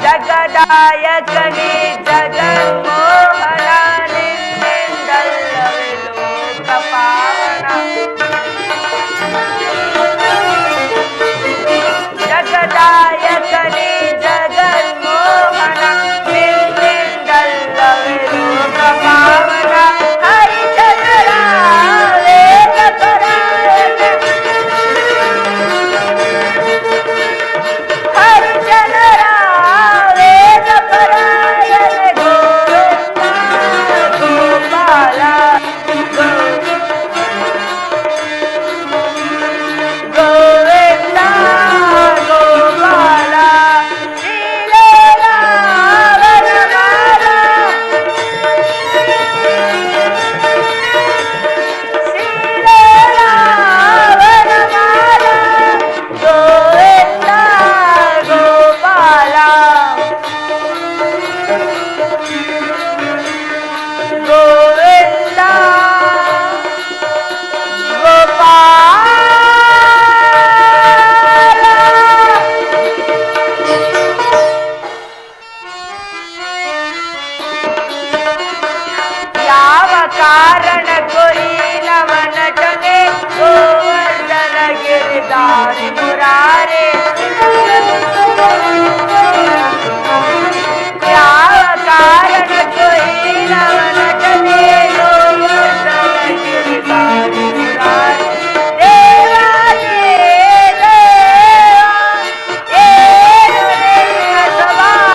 ಜಗದಾಯಕನೇ ಜಗನ್ಮೋಹನ ನಿನ್ನಿಂದಲ್ಲವೇ ಲೋಕ ಪಾವನ. ಜಗದಾಯಕನೇ ಜಗನ್ಮೋಹನ ನಿನ್ನಿಂದಲ್ಲವೇ ಲೋಕ ಪಾವನ. ಹರಿಜನರ ವೇದ ಪರಾಯಣ ಹರಿಜನರ गिरधारी मुरारे ಯಾವ ಕಾರಣ ಕೊಯ್ಲವನಟನೆ ಗೋವರ್ಧನ ಗಿರಿಧಾರಿ ಮುರಾರೆ. ದೇವಾದಿ ದೇವ ಏನು ನಿನ್ನ ಸ್ವಭಾವ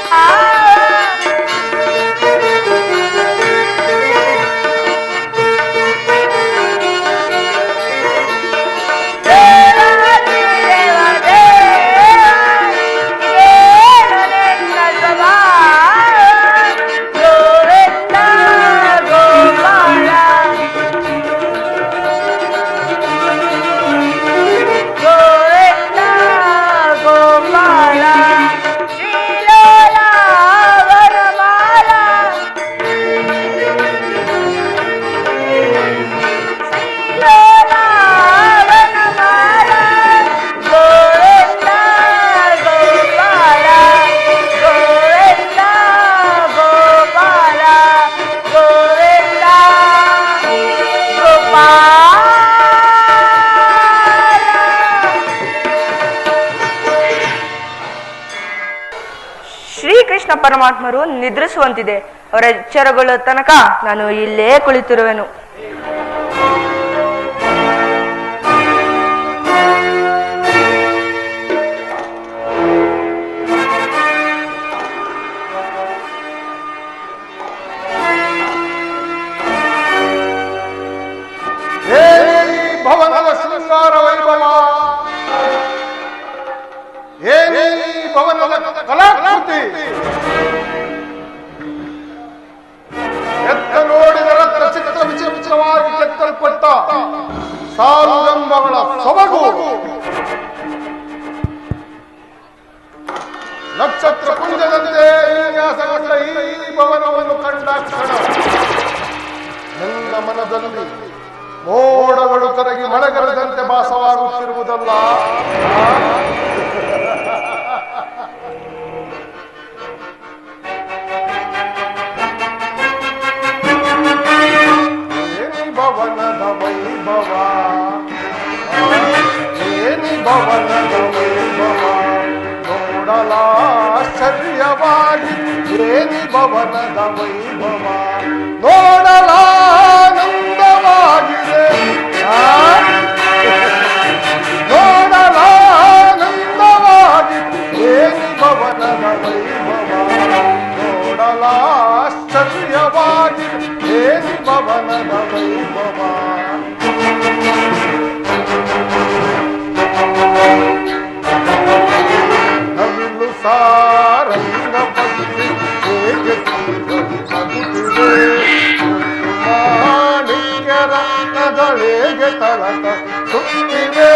ಶ್ರೀಕೃಷ್ಣ ಪರಮಾತ್ಮರು ನಿದ್ರಿಸುವಂತಿದೆ. ಅವರ ಎಚ್ಚರಗೊಳ್ಳುವ ತನಕ ನಾನು ಇಲ್ಲೇ ಕುಳಿತಿರುವೆನು. ಭವನದ ಶೃಂಗಾರ ವೈಭವ, ಏನೇ ಭವನದ ಕಲಾಕೃತಿ, ಎತ್ತ ನೋಡಿದರ ಚಿತ್ರ ವಿಚಿತ್ರವಾಗಿ ಕೆತ್ತಲ್ಪಟ್ಟ ಸಾಲುಗಂಬಗಳ ಸೊಬಗು, ನಕ್ಷತ್ರ ಪುಂಜದಂತೆ ವಿನ್ಯಾಸಗೊಂಡ ಈ ಭವನವನ್ನು ಕಂಡ ಕ್ಷಣ ನನ್ನ ಮನದಲ್ಲಿ ಮೋಡಗಳು ಕರಗಿ ಮಳೆಗರೆದಂತೆ ಭಾಸವಾಗುತ್ತಿರುವುದಲ್ಲ. ಏನಿ ಭವನದ ವೈಭವ, ಏನಿ ಭವನದ ವೈಭವ, ನೋಡಲಾಶ್ಚರ್ಯವಾಗಿ ಏನಿ ಭವನದ ವೈಭವ, ನೋಡಲಾನಂದವಾಗಿದೆ, ನೋಡಲಾನಂದವಾಗಿ ಏನಿ ಭವನದ ವೈಭವ, ನೋಡಲಾಶ್ಚರ್ಯವಾಗಿ ಏನಿ ಭವ ಭವನದ ವೈಭವ. ನವಿಲು ಸಾರಂಗ ಪಕ್ಷಿ ಹೇಗೆ ನಗುತ್ತಿದೆ, ಮಾಣಿಕ್ಯ ರತ್ನಗಳೇಗೆ ತಳಕ ಸುತ್ತಿವೆ.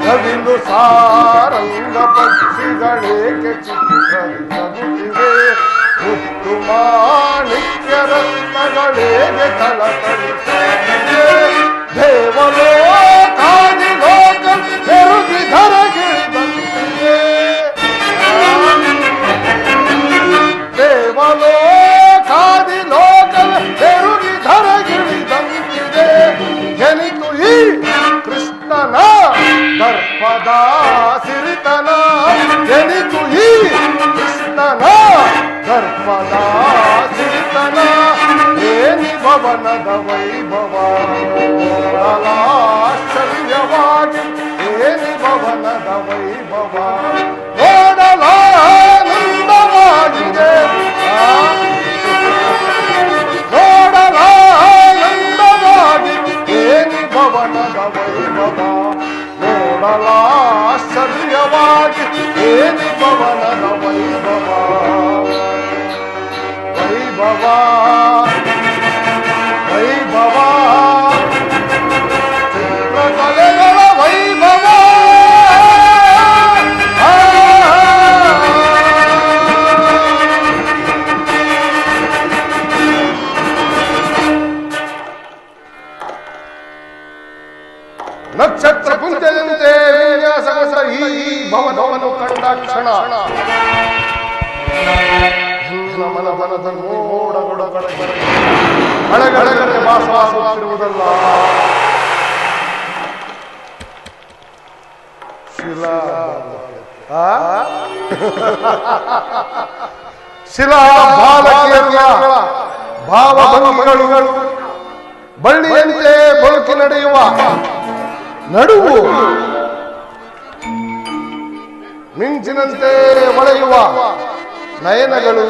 ನವಿಲು ಸಾರಂಗ ಪಕ್ಷಿಗಳೇಕೆ ಚಿತ್ರಗುತ್ತಿವೆ, ಮುತ್ತು ಮಾಣಿಕ್ಯ ರತ್ನಗಳೇಗೆ ತಳತಳಿಸುತ್ತಿವೆ. ದೇವಲೋಕಾದಿ ಲೋಕ ಬೆರುಗಿ ಧರಗಿಳಿದಂತಿದೆ, ದೇವಲೋಕಾದಿ ಲೋಕ ಬೆರುಗಿ ಧರಗಿಳಿದಂತಿದೆ. ಜನಿತು ಈ ಕೃಷ್ಣನ ದರ್ಪದ ಸಿರಿತನ, ಜನಿತು ಈ ಕೃಷ್ಣನ ದರ್ಪದ ಸಿರಿತನ. ಏನಿ ಭವನದ ವೈಭವ ನೋಡಲಾಶ್ಚರ್ಯವಾಗಿ, ಏನಿ ಭವನದ ವೈಭವ ನೋಡಲಾನಂದವಾಗಿದೆ, ನೋಡಲಾನಂದವಾಗಿದೆ. ಏನಿ ಭವನದ ವೈಭವ ನೋಡಲಾಶ್ಚರ್ಯವಾಗಿ, ಏನಿ ಭವನದ ವೈಭವ ವೈಭವ ವೈಭವ ಚಿತ್ರಕಲೆಗಳ ವೈಭವ. ನಕ್ಷತ್ರ ಕುಂತದಂತೆ ವಿನ್ಯಾಸಗೊಂಡ ಈ ಭವನವನ್ನು ಕಂಡ ಕ್ಷಣ ಮನದ ಮೋಡಗಡಗಡೆ ವಾಸವಾಸುತ್ತಿರುವುದಲ್ಲ, ಶಿಲಾ ಬಾಲಕಿಯರ ಭಾವಭಂಗಿಗಳು, ಬಳ್ಳಿಯಂತೆ ಬಳುಕಿ ನಡೆಯುವ ನಡುವು, ಮಿಂಚಿನಂತೆ ಹೊಳೆಯುವ ನಯನಗಳು,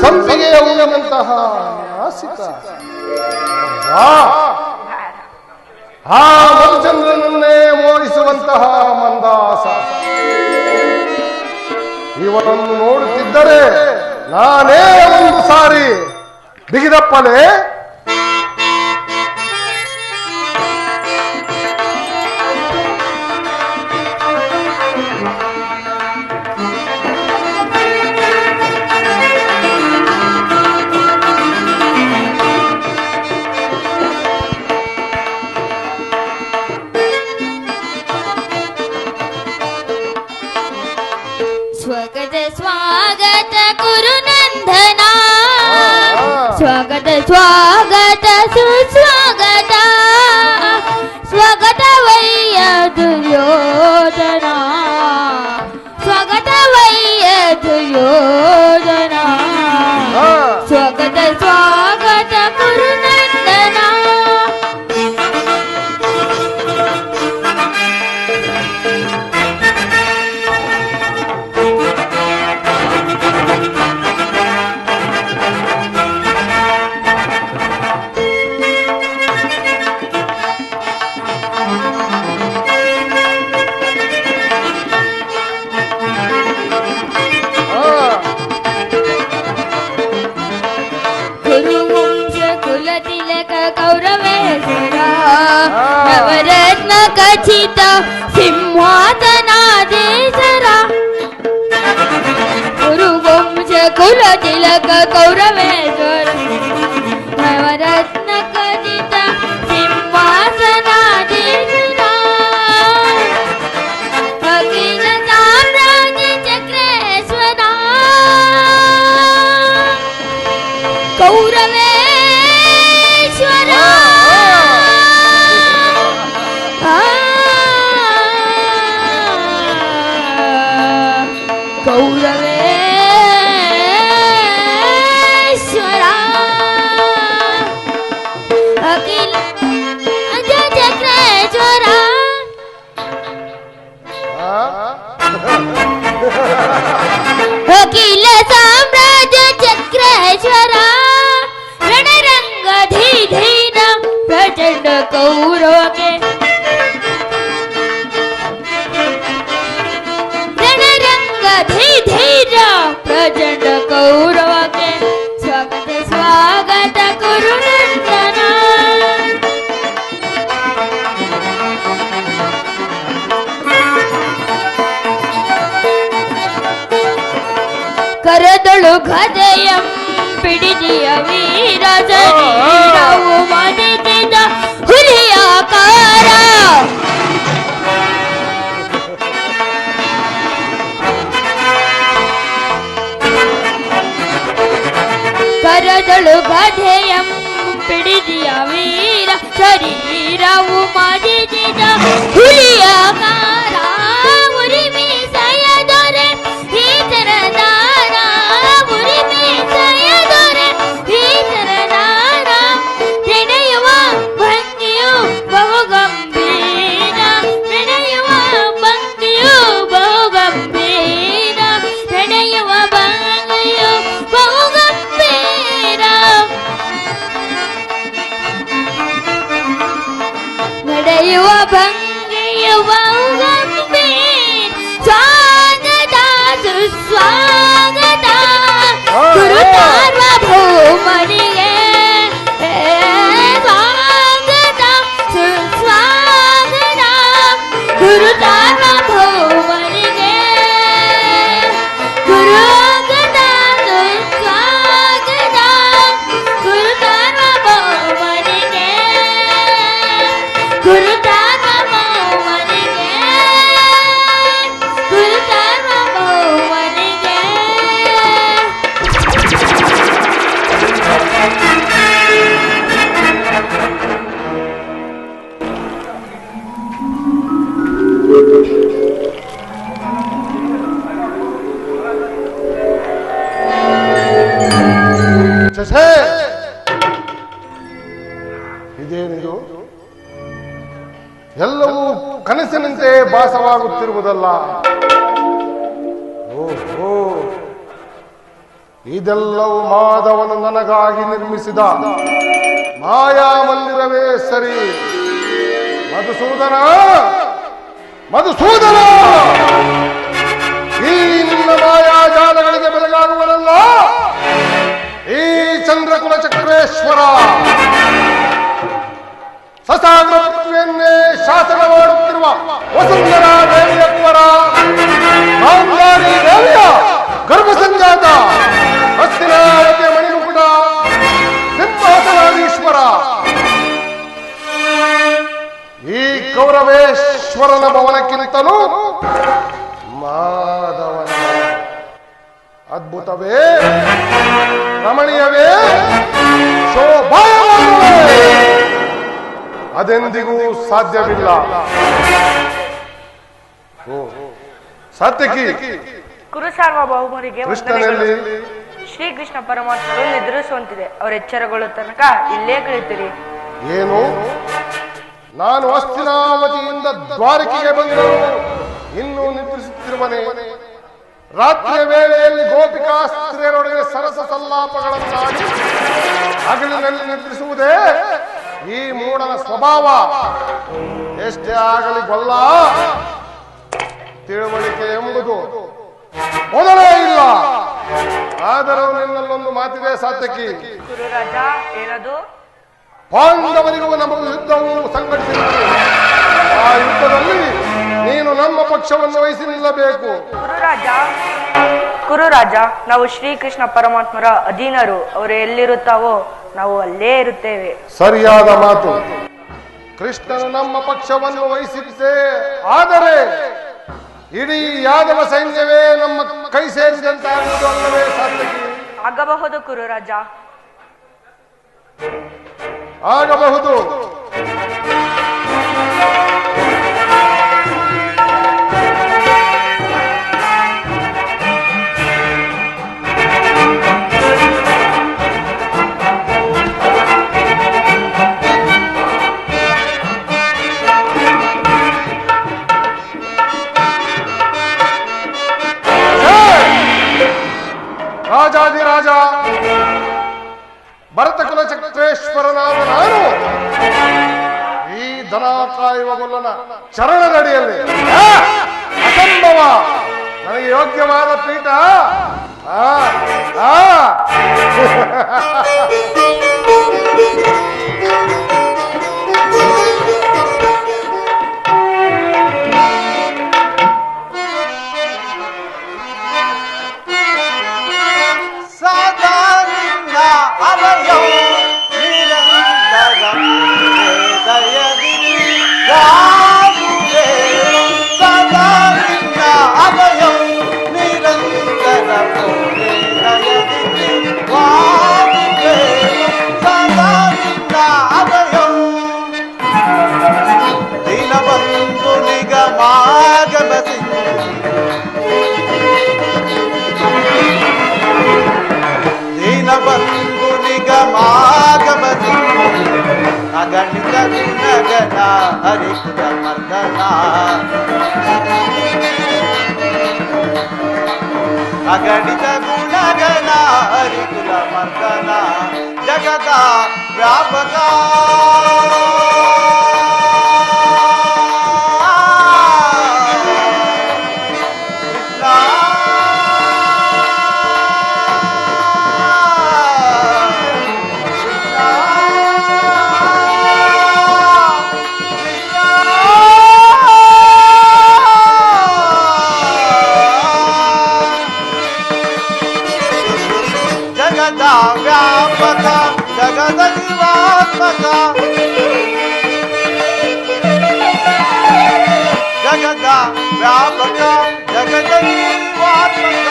ಸಂಪಿಗೆಯ ಹೂವಿನಂತಹ ನಾಸಿಕ, ಆ ಮಧುಚಂದ್ರನನ್ನೇ ಮೋಹಿಸುವಂತಹ ಮಂದಾಸ. ಇವನನ್ನು ನೋಡುತ್ತಿದ್ದರೆ ನಾನೇ ಒಂದು ಸಾರಿ ಬಿಗಿದಪ್ಪಲೆ स्वागत गुरुनंदना, स्वागत स्वागत सुस्वागत, स्वागत वैय दुर्योधना, स्वागत वैय दुर्योधना, स्वागत स्वागत गुरुनंदना. नवरत्न खचित सिंहासनाधीश्वर, गुरुवंश कुल तिलक कौरवेश्वर, नवरत्न खचित सिंहासनाधीश्वर, अखिल साम्राज्य चक्रेश्वर, कौरवेश्वर, कौरवेश्वर, अखिल चक्रेश्वर. ಪ್ರಚಂಡ ಕೌರವಕ್ಕೆ ರಣರಂಗ ಧೈರ್ಯ ಪ್ರಚಂಡ ಕೌರವಕ್ಕೆ ಸ್ವಾಗತ ಸ್ವಾಗತ ಕುರುನಂದನ ಕರದಳು ಗದೆಯಂ ಪಿಡಿದಿಯ ವೀರ ಶರೀರವು ಮಡಿದಿದ ಹುಲಿಯಾಕಾರ ಕರದಳು ಗದೆಯಂ ಪಿಡಿದಿಯ ವೀರ ಶರೀರವು ಮಡಿದಿದ ಹುಲಿಯಾಕಾರ ಉರಿಮಿ ಸಯದೊರೆ ಈತರದಾರ ಉರಿಮಿ ಸಯದೊರೆ ಈತರದಾರ ನೆನೆಯುವ ಭಂಗಿಯು ಬಹು ಗಂಭೀರ ನೆನೆಯುವ ಭಂಗಿಯು ಬಹು ಗಂಭೀರ ನೆನೆಯುವ ಭಂಗಿಯು ಬಹು ಗಂಭೀರ ನಡೆಯುವ ಭಂಗಿಯು ಬಹು ಗಂಭೀರ ಸ್ವಾಗತ ಸುಸ್ವಾಗತ ಗುರು ಸಾರ್ವಭೌಮನಿಗೆ ಸ್ವಾಗತ ಸುಸ್ವಾಗತ ಗುರು ಸಾರ್ವಭೌಮನಿಗೆ ಗುರುಗತ ಸುಸ್ವಾಗತ ಗುರು ಸಾರ್ವಭೌಮನಿಗೆ ಗುರು ಸಾರ್ವಭೌಮನಿಗೆ ಗುರು ಸಾರ್ವಭೌಮನಿಗೆ ಶಶೇ, ಇದೇನಿದು? ಎಲ್ಲವೂ ಕನಸಿನಂತೆ ಭಾಸವಾಗುತ್ತಿರುವುದಲ್ಲ. ಓಹೋ, ಇದೆಲ್ಲವೂ ಮಾಧವನು ನನಗಾಗಿ ನಿರ್ಮಿಸಿದ ಮಾಯಾ ಮಂದಿರವೇ ಸರಿ. ಮಧುಸೂದನ, ಮಧುಸೂದನ, ಈ ನಿನ್ನ ಮಾಯಾಜಾಲಗಳಿಗೆ ಬೆಳಗಾಗುವನಲ್ಲ ಈ ಚಂದ್ರಕುಲ ಚಕ್ರೇಶ್ವರ. ಸಸಾಗ್ರ ಪೃಥ್ವಿಯನ್ನೇ ಶಾಸನ ಮಾಡುತ್ತಿರುವ ವಸುಂಧರ ದೇವಿಯಪ್ಪರ ಗಾಂಧಾರಿ ದೇವಿಯ ಗರ್ಭ ಸಂಜಾತ ಹಸ್ತಿನಾವತಿಯ ಮಣಿಮುಕುಟ ಸಿಂಹಾಸನಾಧೀಶ್ವರ. ಈ ಕೌರವೇಶ್ವರನ ಭವನಕ್ಕಿಂತಲೂ ಮಾಧವನ ಅದ್ಭುತವೇ, ರಮಣೀಯವೇ, ಶೋಭಾಯಮಾನವೇ ಅದೆಂದಿಗೂ ಸಾಧ್ಯವಿಲ್ಲ. ಸಾತ್ಯಕಿ, ಕುರು ಸಾರ್ವಭೌಮರಿಗೆ ಕೃಷ್ಣನಲ್ಲಿ ಶ್ರೀಕೃಷ್ಣ ಪರಮಾತ್ಮರು ನಿದ್ರಿಸುವಂತಿದೆ. ಅವರ ಎಚ್ಚರಗೊಳ್ಳುವ ತನಕ ಇಲ್ಲೇ ಕಳಿತೀರಿ. ಏನು? ನಾನು ಹಸ್ತಿನಾವತಿಯಿಂದ ದ್ವಾರಕೆಗೆ ಬಂದರು ಇನ್ನೂ ನಿದ್ರಿಸುತ್ತಿರುವನೆ. ರಾತ್ರಿಯ ವೇಳೆಯಲ್ಲಿ ಗೋಪಿಕಾ ಸ್ತ್ರೀಯರೊಡನೆ ಸರಸ ಸಲ್ಲಾಪಗಳನ್ನಾಡಿ ಹಗಲಿನಲ್ಲಿ ನಿದ್ರಿಸುವುದೇ ಈ ಮೂಢನ ಸ್ವಭಾವ. ಎಷ್ಟೇ ಆಗಲಿ ಗೊಲ್ಲ, ತಿಳುವಳಿಕೆ ಎಂಬುದು ಮೊದಲೇ ಇಲ್ಲ. ಆದರೂ ನಿನ್ನಲ್ಲೊಂದು ಮಾತಿದೆ ಸಾತ್ಯಕಿ. ಗುರುರಾಜ, ಏನದು? ಪಾಂಡವರಿಗೂ ನಮಗೂ ಯುದ್ಧವು ಸಂಘಟಿಸಿದೆ. ಆ ಯುದ್ಧದಲ್ಲಿ ನೀನು ನಮ್ಮ ಪಕ್ಷವನ್ನು ವಹಿಸಿ ನಿಲ್ಲಬೇಕು. ಗುರುರಾಜ, ನಾವು ಶ್ರೀಕೃಷ್ಣ ಪರಮಾತ್ಮರ ಅಧೀನರು. ಅವರು ಎಲ್ಲಿರುತ್ತಾವೋ ನಾವು ಅಲ್ಲೇ ಇರುತ್ತೇವೆ. ಸರಿಯಾದ ಮಾತು. ಕೃಷ್ಣನು ನಮ್ಮ ಪಕ್ಷವನ್ನು ವಹಿಸಿದ್ದೆ ಆದರೆ ಇಡೀ ಯಾದವ ಸೈನ್ಯವೇ ನಮ್ಮ ಕೈ ಸೇರಿದಂತಾಗುವುದು ಅಲ್ಲವೇ ಸಾತ್ಯಕಿ? ಆಗಬಹುದು ಗುರುರಾಜ, ಆಗಬಹುದು. ರಾಜಾಧಿರಾಜ ಭರತಕುಲ ಚಕ್ರೇಶ್ವರನಾದ ನಾನು ದನ ಕಾಯುವ ಗೊಲ್ಲನ ಚರಣದಡಿಯಲ್ಲಿ ಅಸಂಭವ. ನನಗೆ ಯೋಗ್ಯವಾದ ಪೀಠ ಆ ಆ ಅಗಣಿತ ಗುಣಗಣ ಹರಿಕುಲ ಮರ್ದನ ಅಗಣಿತ ಗುಣಗಣ ಹರಿಕುಲ ಮರ್ದನ ಜಗದ ವ್ಯಾಪಕ ವ್ಯಾಪಕ ಜಗದ ಜೀವಾತ್ಮಕ ಜಗದ ವ್ಯಾಪಕ ಜಗದ ಜೀವಾತ್ಮಕ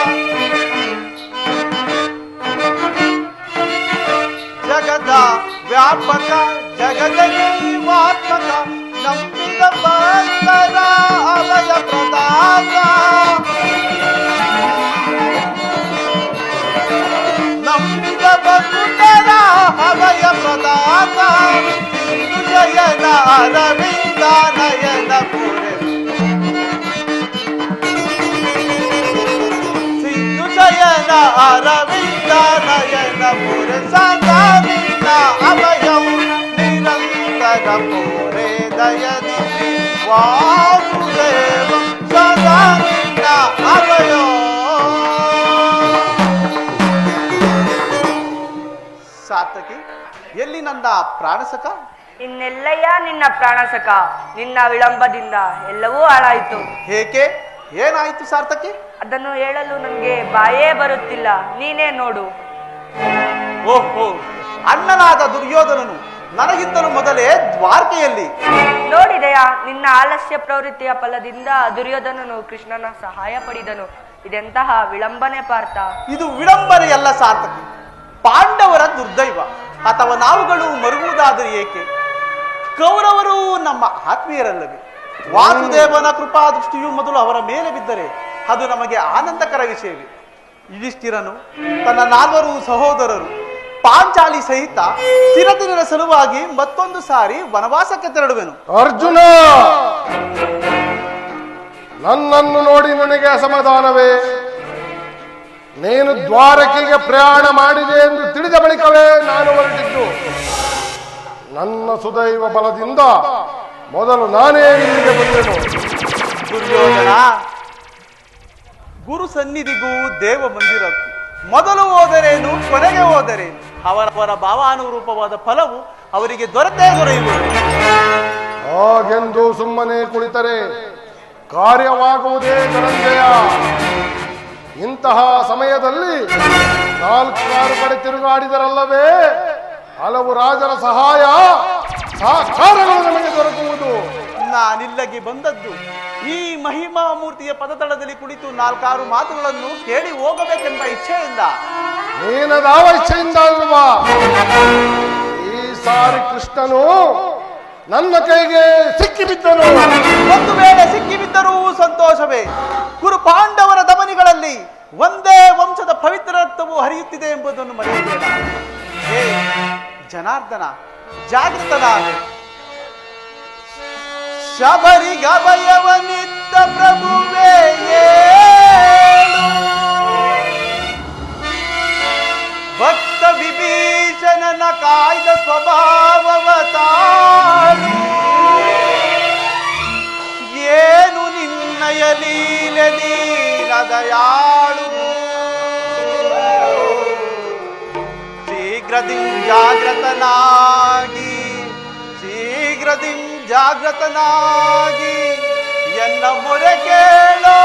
ಜಗದ ವ್ಯಾಪಕ ಜಗದ ಜೀವಾತ್ಮಕ ನಂಬಿದ ಭಕ್ತರ ಅಭಯ ಪ್ರದಾತ ನಂಬಿದ ಭಕ್ತರ ಅಭಯ ಪ್ರದಾತ ಸಿಂಧು ಜಯನ ಅರವಿಂದ ನಯನ ಪುರೆ ಸಿಂಧು ಜಯನ ಅರವಿಂದ ನಯನ ಪುರೆ ಸದಾ ನಿನ್ನ ಅಭಯಂ ನಿರಂತರ ಪುರೆ ದಯದಿ ವಾಸುದೇವ ಸದಾ ನಿನ್ನ ಅಭಯೋ. ಸಾರ್ಥಕಿ, ಎಲ್ಲಿ ನನ್ನ ಪ್ರಾಣಸಕ? ಇನ್ನೆಲ್ಲಯ್ಯ ನಿನ್ನ ಪ್ರಾಣಸಕ. ನಿನ್ನ ವಿಳಂಬದಿಂದ ಎಲ್ಲವೂ ಹಾಳಾಯಿತು. ಏಕೆ? ಏನಾಯಿತು ಸಾರ್ಥಕಿ? ಅದನ್ನು ಹೇಳಲು ನನಗೆ ಬಾಯೇ ಬರುತ್ತಿಲ್ಲ, ನೀನೇ ನೋಡು. ಓಹೋ, ಅಣ್ಣನಾದ ದುರ್ಯೋಧನನು ನನಗಿಂತಲೂ ಮೊದಲೇ ದ್ವಾರಕೆಯಲ್ಲಿ. ನೋಡಿದೆಯಾ, ನಿನ್ನ ಆಲಸ್ಯ ಪ್ರವೃತ್ತಿಯ ಫಲದಿಂದ ದುರ್ಯೋಧನನು ಕೃಷ್ಣನ ಸಹಾಯ ಪಡೆದನು. ಇದೆಂತಹ ವಿಳಂಬನೆ ಪಾರ್ಥ. ಇದು ವಿಳಂಬನೆಯಲ್ಲ ಸಾರ್ಥಕಿ, ಪಾಂಡವರ ದುರ್ದೈವ. ಅಥವಾ ನಾವುಗಳು ಮರುಗುವುದಾದರೆ ಏಕೆ? ಕೌರವರು ನಮ್ಮ ಆತ್ಮೀಯರಲ್ಲವೇ? ವಾಸುದೇವನ ಕೃಪಾ ದೃಷ್ಟಿಯು ಮೊದಲು ಅವರ ಮೇಲೆ ಬಿದ್ದರೆ ಅದು ನಮಗೆ ಆನಂದಕರ ವಿಷಯವೇ. ಯುಧಿಷ್ಠಿರನು ತನ್ನ 4 ಸಹೋದರರು ಪಾಂಚಾಲಿ ಸಹಿತ ಚಿರದಿನರ ಸಲುವಾಗಿ ಮತ್ತೊಂದು ಸಾರಿ ವನವಾಸಕ್ಕೆ ತೆರಳುವೆನು. ಅರ್ಜುನ, ನನ್ನನ್ನು ನೋಡಿ ನನಗೆ ಅಸಮಾಧಾನವೇ? ನೀನು ದ್ವಾರಕೆಗೆ ಪ್ರಯಾಣ ಮಾಡಿದೆ ಎಂದು ತಿಳಿದ ಬಳಿಕವೇ ನಾನು ಹೊರಟಿದ್ದು. ನನ್ನ ಸುದೈವ ಬಲದಿಂದ ಮೊದಲು ನಾನೇ ಇಲ್ಲಿಗೆ ಬಂದೆನು. ದುರ್ಯೋಧನ, ಗುರು ಸನ್ನಿಧಿಗೂ ದೇವ ಮಂದಿರಕ್ಕೂ ಮೊದಲು ಹೋದರೇನು ಕೊನೆಗೆ ಹೋದರೆ ಅವರವರ ಭಾವಾನುರೂಪವಾದ ಫಲವು ಅವರಿಗೆ ದೊರೆಯುವುದು. ಹಾಗೆಂದು ಸುಮ್ಮನೆ ಕುಳಿತರೆ ಕಾರ್ಯವಾಗುವುದೇ ಧನಂಜಯ. ಇಂತಹ ಸಮಯದಲ್ಲಿ 4 ಕಡೆ ತಿರುಗಾಡಿದರಲ್ಲವೇ ಹಲವು ರಾಜರ ಸಹಾಯ ಸಹಕಾರಗಳು ನಮಗೆ ದೊರಕುವುದು. ನಾನಿಲ್ಲಗೆ ಬಂದದ್ದು ಈ ಮಹಿಮಾ ಮೂರ್ತಿಯ ಪದತಳದಲ್ಲಿ ಕುಳಿತು 4 ಮಾತುಗಳನ್ನು ಕೇಳಿ ಹೋಗಬೇಕೆಂಬ ಇಚ್ಛೆಯಿಂದ. ನೀನದಾವ ಇಚ್ಛೆಯಿಂದ ಅಲ್ವಾ? ಈ ಸಾರಿ ಕೃಷ್ಣನು ನನ್ನ ಕೈಗೆ ಸಿಕ್ಕಿಬಿದ್ದನು. ಒಂದು ವೇಳೆ ಸಿಕ್ಕಿಬಿದ್ದರೂ ಸಂತೋಷವೇ. ಕುರು ಪಾಂಡವರ ಧಮನಿಗಳಲ್ಲಿ ಒಂದೇ ವಂಶದ ಪವಿತ್ರ ರಕ್ತವು ಹರಿಯುತ್ತಿದೆ ಎಂಬುದನ್ನು ಮರೆಯಬೇಡ. ಹೇ ಜನಾರ್ದನ, ಜಾಗೃತನಾದೆ. ಶಬರಿಗಭಯವನಿದ್ದ ಪ್ರಭುವೇ ಏಳು, ಭಕ್ತ ವಿಭೀಷಣನ ಕಾಯ್ದ ಸ್ವಭಾವವ ತಾಳು. ಜಾಗೃತನಾಗಿ ಶೀಘ್ರದಿಂ ಜಾಗೃತನಾಗಿ ಎನ್ನ ಮೊರೆ ಕೇಳೋ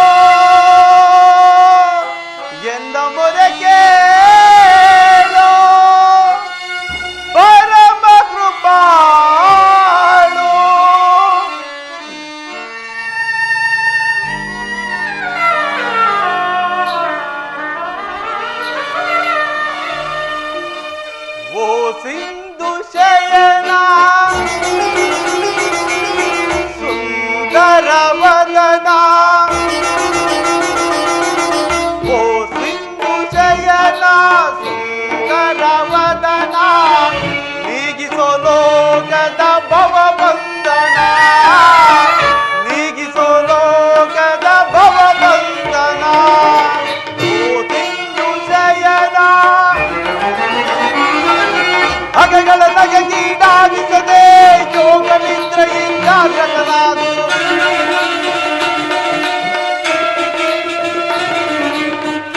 ಎನ್ನ ಮೊರೆ ಕೇಳೋ ಪರಮ ಕೃಪಾಳು ಓ ಸಿಂಧು ಶಯನ ಸುಂದರ ವದನ ಓ ಸಿಂಧು ಶಯನ ಸುಂದರ ವದನ ನೀಗಿಸೋ ಲೋಕದ ಭವಬಂಧನ ನೀಗಿಸೋ ಲೋಕದ ಭವಬಂಧನ ಓ ಸಿಂಧು ಶಯನ ಹಗಗಳ ನಗೆಗೀಡಾಗಿಸದೆ ಯೋಗ ನಿದ್ರೆಯಿಂದ ಜಾಗೃತನಾಗು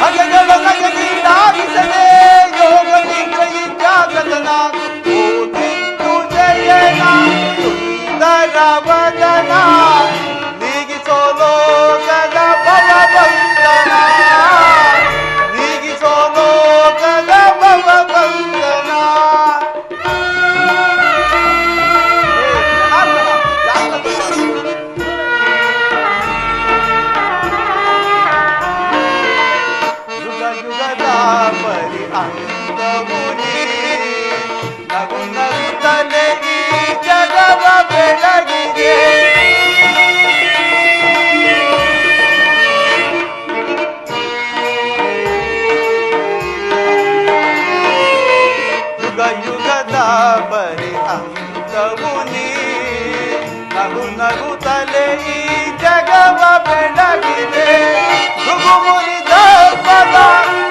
ಹಗಗಳ ನಗೆಗೀಡಾಗಿಸದೆ ಯೋಗ ನಿದ್ರೆಯಿಂದ ಜಾಗೃತನಾಗು ಓ ಸಿಂಧು ಜಯನ ಸುಂದರ ವದನ ನೀಗಿಸೋ ಲೋಕದ ಭವಬಂಧನ ನೀಗಿಸೋ ಲೋಕದ ಭವಬಂಧನ ಯುಗ ಯುಗದ ಪರಿ ಅಂತವು ನೀ ನಗು ನಗುತ್ತಲೇ ಈ ಜಗವ ಬೆಳಗಿದೆ ಯುಗ ಯುಗದ ಪರಿ ಅಂತವು ನೀ ನಗು ನಗುತ್ತಲೇ ಈ ಜಗವ ಬೆಳಗಿದೆ ಭೃಗು ಮುರಿದ ಪದ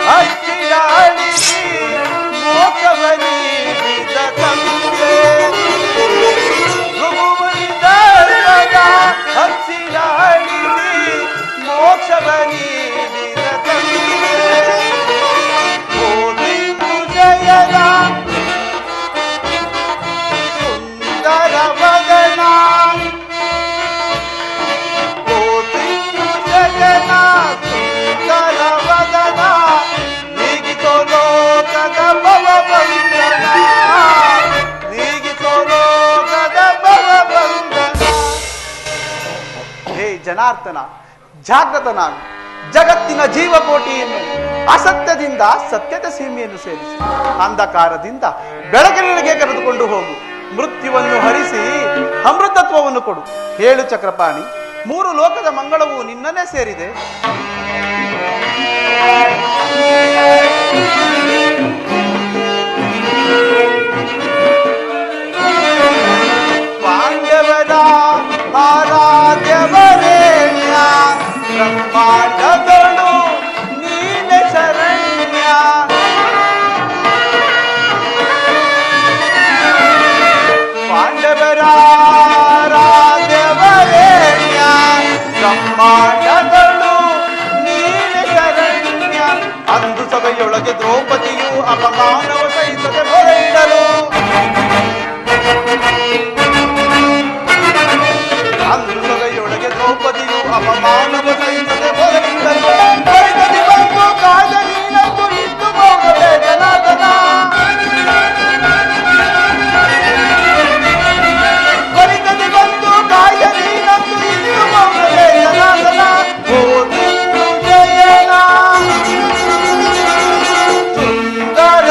ಹಚ್ಚಿಡ ಅಳಿಸಿ ಮೋಕ್ಷವನಿ ಬಿದ ತಂದೆ ಭೃಗು ಮುರಿದ ಪದ ಹಚ್ಚಿಡ ಅಳಿಸಿ ಮೋಕ್ಷವನಿ ಬಿದ ತಂದೆ ಓ ಸಿಂಧು ಜಯನ ಸುಂದರ ವದನ ಓ ಸಿಂಧು ಜಯನ ಸುಂದರ ವದನ ನೀಗಿಸೋ ಲೋಕದ ಭವಬಂಧನ ನೀಗಿಸೋ ಲೋಕದ ಭವಬಂಧನ ಹೇ ಜನಾರ್ದನ ಜಾಗೃತನಾಗು ಜಗತ್ತಿನ ಜೀವಕೋಟಿಯನ್ನು ಅಸತ್ಯದಿಂದ ಸತ್ಯದ ಸೀಮೆಯನ್ನು ಸೇರಿಸಿ ಅಂಧಕಾರದಿಂದ ಬೆಳಕಿನೆಡೆಗೆ ಕರೆದುಕೊಂಡು ಹೋಗು ಮೃತ್ಯುವನ್ನು ಹರಿಸಿ ಅಮೃತತ್ವವನ್ನು ಕೊಡು ಹೇಳು ಚಕ್ರಪಾಣಿ 3 ಲೋಕದ ಮಂಗಳವು ನಿನ್ನನ್ನೇ ಸೇರಿದೆ ಪಾಂಡವರ ಆರಾಧ್ಯವರೇಣ್ಯ ಬ್ರಹ್ಮಾಂಡದಳು ನೀನೆ ಶರಣ್ಯ ಪಾಂಡವರ ಆರಾಧ್ಯವರೇಣ್ಯ ಬ್ರಹ್ಮಾಂಡದಳು ನೀನೆ ಶರಣ್ಯ ಅಂದು ಸಭೆಯೊಳಗೆ ದ್ರೌಪದಿಯು ಅಪಮಾನವ ಸಹಿಸದೆ ಹೊರಟರು ಅಂದು ಸಭೆಯೊಳಗೆ ದ್ರೌಪದಿಯು ಅಪಮಾನವ ಸಹಿಸದೆ ಹೊರಟರು ಪರಿತದಿ ಬಂದು ಕಾದ ನೀನಂದು ಇದ್ದು ಹೋಗಲೇ ಜನಾರ್ದನ ಪರಿತದಿ ಬಂದು ಕಾಯ ನೀನಂದು ಇದ್ದು ಹೋಗಲೇ ಜನಾರ್ದನ ಓ ಸಿಂಧು ಜಯನ ಸುಂದರ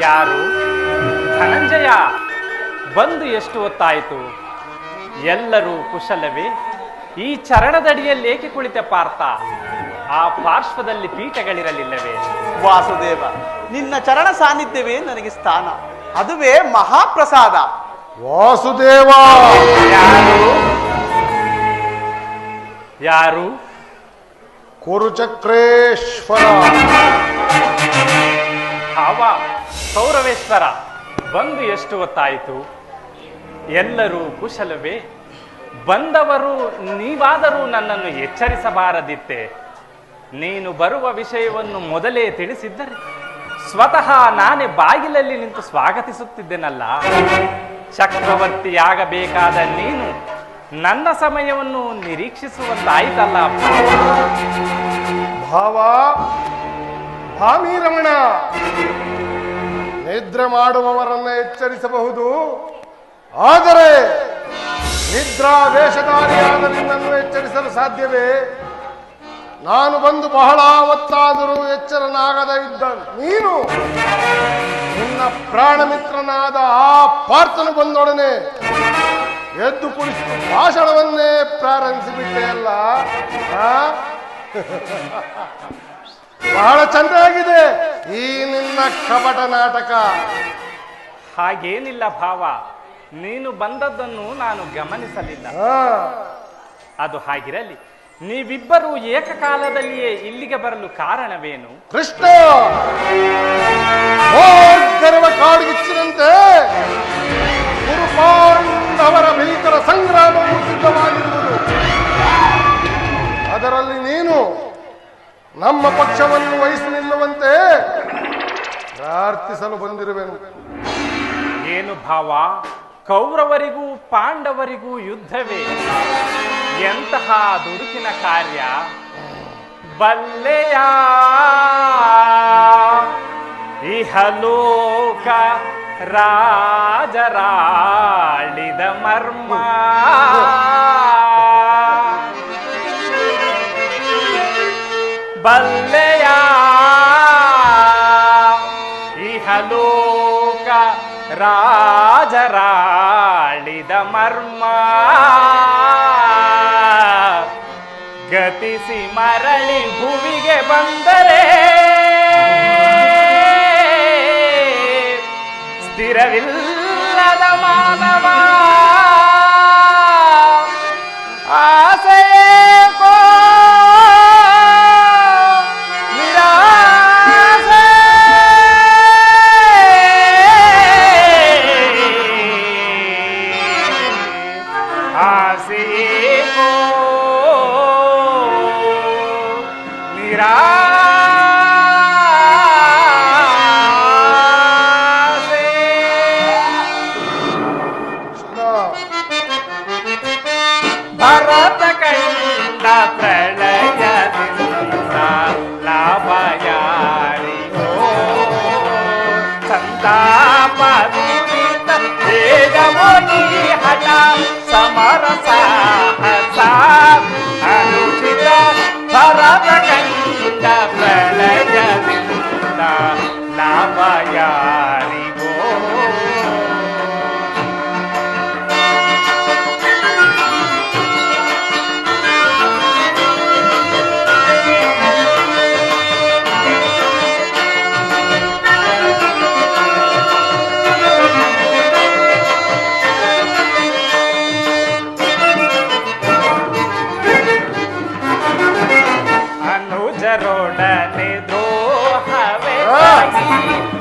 ಯಾರು? ಧನಂಜಯ, ಬಂದು ಎಷ್ಟು ಹೊತ್ತಾಯಿತು? ಎಲ್ಲರೂ ಕುಶಲವೇ? ಈ ಚರಣದಡಿಯಲ್ಲಿ ಏಕೆ ಕುಳಿತೆ ಪಾರ್ಥ? ಆ ಪಾರ್ಶ್ವದಲ್ಲಿ ಪೀಠಗಳಿರಲಿಲ್ಲವೇ? ವಾಸುದೇವ, ನಿನ್ನ ಚರಣ ಸಾನ್ನಿಧ್ಯವೇ ನನಗೆ ಸ್ಥಾನ, ಅದುವೇ ಮಹಾಪ್ರಸಾದ. ವಾಸುದೇವ, ಯಾರು? ಯಾರು? ಕುರುಚಕ್ರೇಶ್ವರ. ಭಾವ ಕೌರವೇಶ್ವರ, ಬಂದು ಎಷ್ಟು ಹೊತ್ತಾಯಿತು? ಎಲ್ಲರೂ ಕುಶಲವೇ? ಬಂದವರು ನೀವಾದರೂ ನನ್ನನ್ನು ಎಚ್ಚರಿಸಬಾರದಿತ್ತೆ? ನೀನು ಬರುವ ವಿಷಯವನ್ನು ಮೊದಲೇ ತಿಳಿಸಿದ್ದರೆ ಸ್ವತಃ ನಾನೇ ಬಾಗಿಲಲ್ಲಿ ನಿಂತು ಸ್ವಾಗತಿಸುತ್ತಿದ್ದೆನಲ್ಲ. ಚಕ್ರವರ್ತಿಯಾಗಬೇಕಾದ ನೀನು ನನ್ನ ಸಮಯವನ್ನು ನಿರೀಕ್ಷಿಸುವಂತಾಯ್ತಲ್ಲ. ಭಾವ, ಭಾಮೀರಮಣ, ನಿದ್ರೆ ಮಾಡುವವರನ್ನು ಎಚ್ಚರಿಸಬಹುದು, ಆದರೆ ನಿದ್ರಾ ವೇಷಧಾರಿಯಾದ ನಿನ್ನನ್ನು ಎಚ್ಚರಿಸಲು ಸಾಧ್ಯವೇ? ನಾನು ಬಂದು ಬಹಳ ಹೊತ್ತಾದರೂ ಎಚ್ಚರನಾಗದ ಇದ್ದ ನೀನು ನಿನ್ನ ಪ್ರಾಣ ಮಿತ್ರನಾದ ಆ ಪಾರ್ಥನು ಬಂದೊಡನೆ ಎದ್ದು ಕುಳಿತು ಭಾಷಣವನ್ನೇ ಪ್ರಾರಂಭಿಸಿಬಿಟ್ಟೆಯಲ್ಲ. ಬಹಳ ಚೆನ್ನಾಗಿದೆ ಈ ನಿನ್ನ ಕಪಟ ನಾಟಕ. ಹಾಗೇನಿಲ್ಲ ಭಾವ, ನೀನು ಬಂದದ್ದನ್ನು ನಾನು ಗಮನಿಸಲಿಲ್ಲ. ಅದು ಹಾಗಿರಲಿ, ನೀವಿಬ್ಬರು ಏಕಕಾಲದಲ್ಲಿಯೇ ಇಲ್ಲಿಗೆ ಬರಲು ಕಾರಣವೇನು? ಕೃಷ್ಣ ಗರ್ವ ಕಾಡುಗಿಚ್ಚಿನಂತೆ ಕುರುಪಾಂಡವರ ಭೀಕರ ಸಂಗ್ರಾಮವು ಸಿದ್ಧವಾಗಿರುವುದು. ಅದರಲ್ಲಿ ನೀನು ನಮ್ಮ ಪಕ್ಷವನ್ನು ವಹಿಸಿ ನಿಲ್ಲುವಂತೆ ಪ್ರಾರ್ಥಿಸಲು ಬಂದಿರುವೆನು. ಏನು ಭಾವ, ಕೌರವರಿಗೂ ಪಾಂಡವರಿಗೂ ಯುದ್ಧವೇ? ಎಂತಹ ದುಡುಕಿನ ಕಾರ್ಯ! ಬಲ್ಲೆಯ ಇಹಲೋಕ ರಾಜರಾಳಿದ ಮರ್ಮ, ಬಲ್ಲೆಯ ಇಹಲೋಕ ರಾಜರಾಳಿದ ಮರ್ಮ, ಗತಿಸಿ ಮರಳಿ ಭುವಿಗೆ ಬಂದರೆ ಸ್ಥಿರವಿಲ್ಲದ ಮಾನವ ಆಸೆಯೇಕೋ ನಿರಾಸೆ, ಆಸೆಯೇಕೋ ಭರತ ಕಂಡ ಪ್ರಳಯದಿಂದ ಲಾಭಯಾರಿಗೋ ಸಂತಾಪ ದುರಿತ ವೇಗಮೋನಿ ಹಠ ಸಮರ ಸಾಹಸ ಅನುಚಿತ ಭರತ ಕಂಡ ಪ್ರಳಯದಿಂದ ಲಾಭಯಾರಿಗೋ. ಅನುಜರೊಡನೆ ದ್ರೋಹವೇ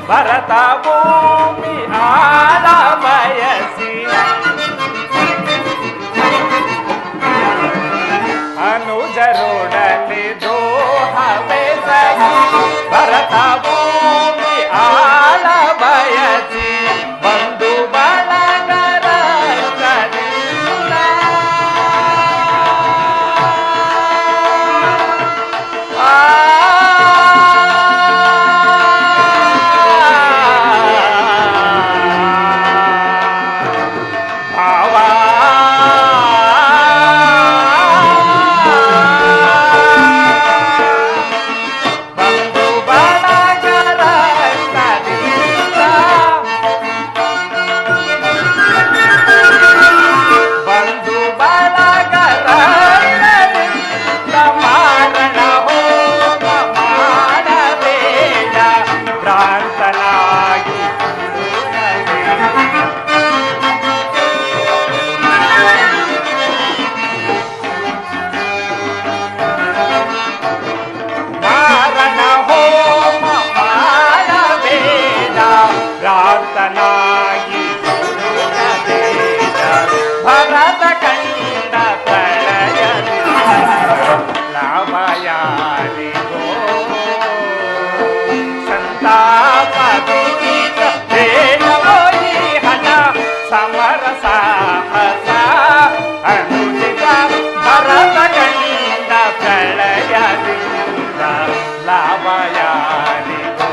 ಭರತ ಭೂಮಿ ಆಳ ಬಯಸಿ, ಅನುಜರೊಡನೆ ದ್ರೋಹವೇ ಭರತ ಭೂಮಿ ಆಳ ಬಯಸಿ, ಬಂಧು ಬಳಗರ ಲಾಭ ಯಾರಿಗೋ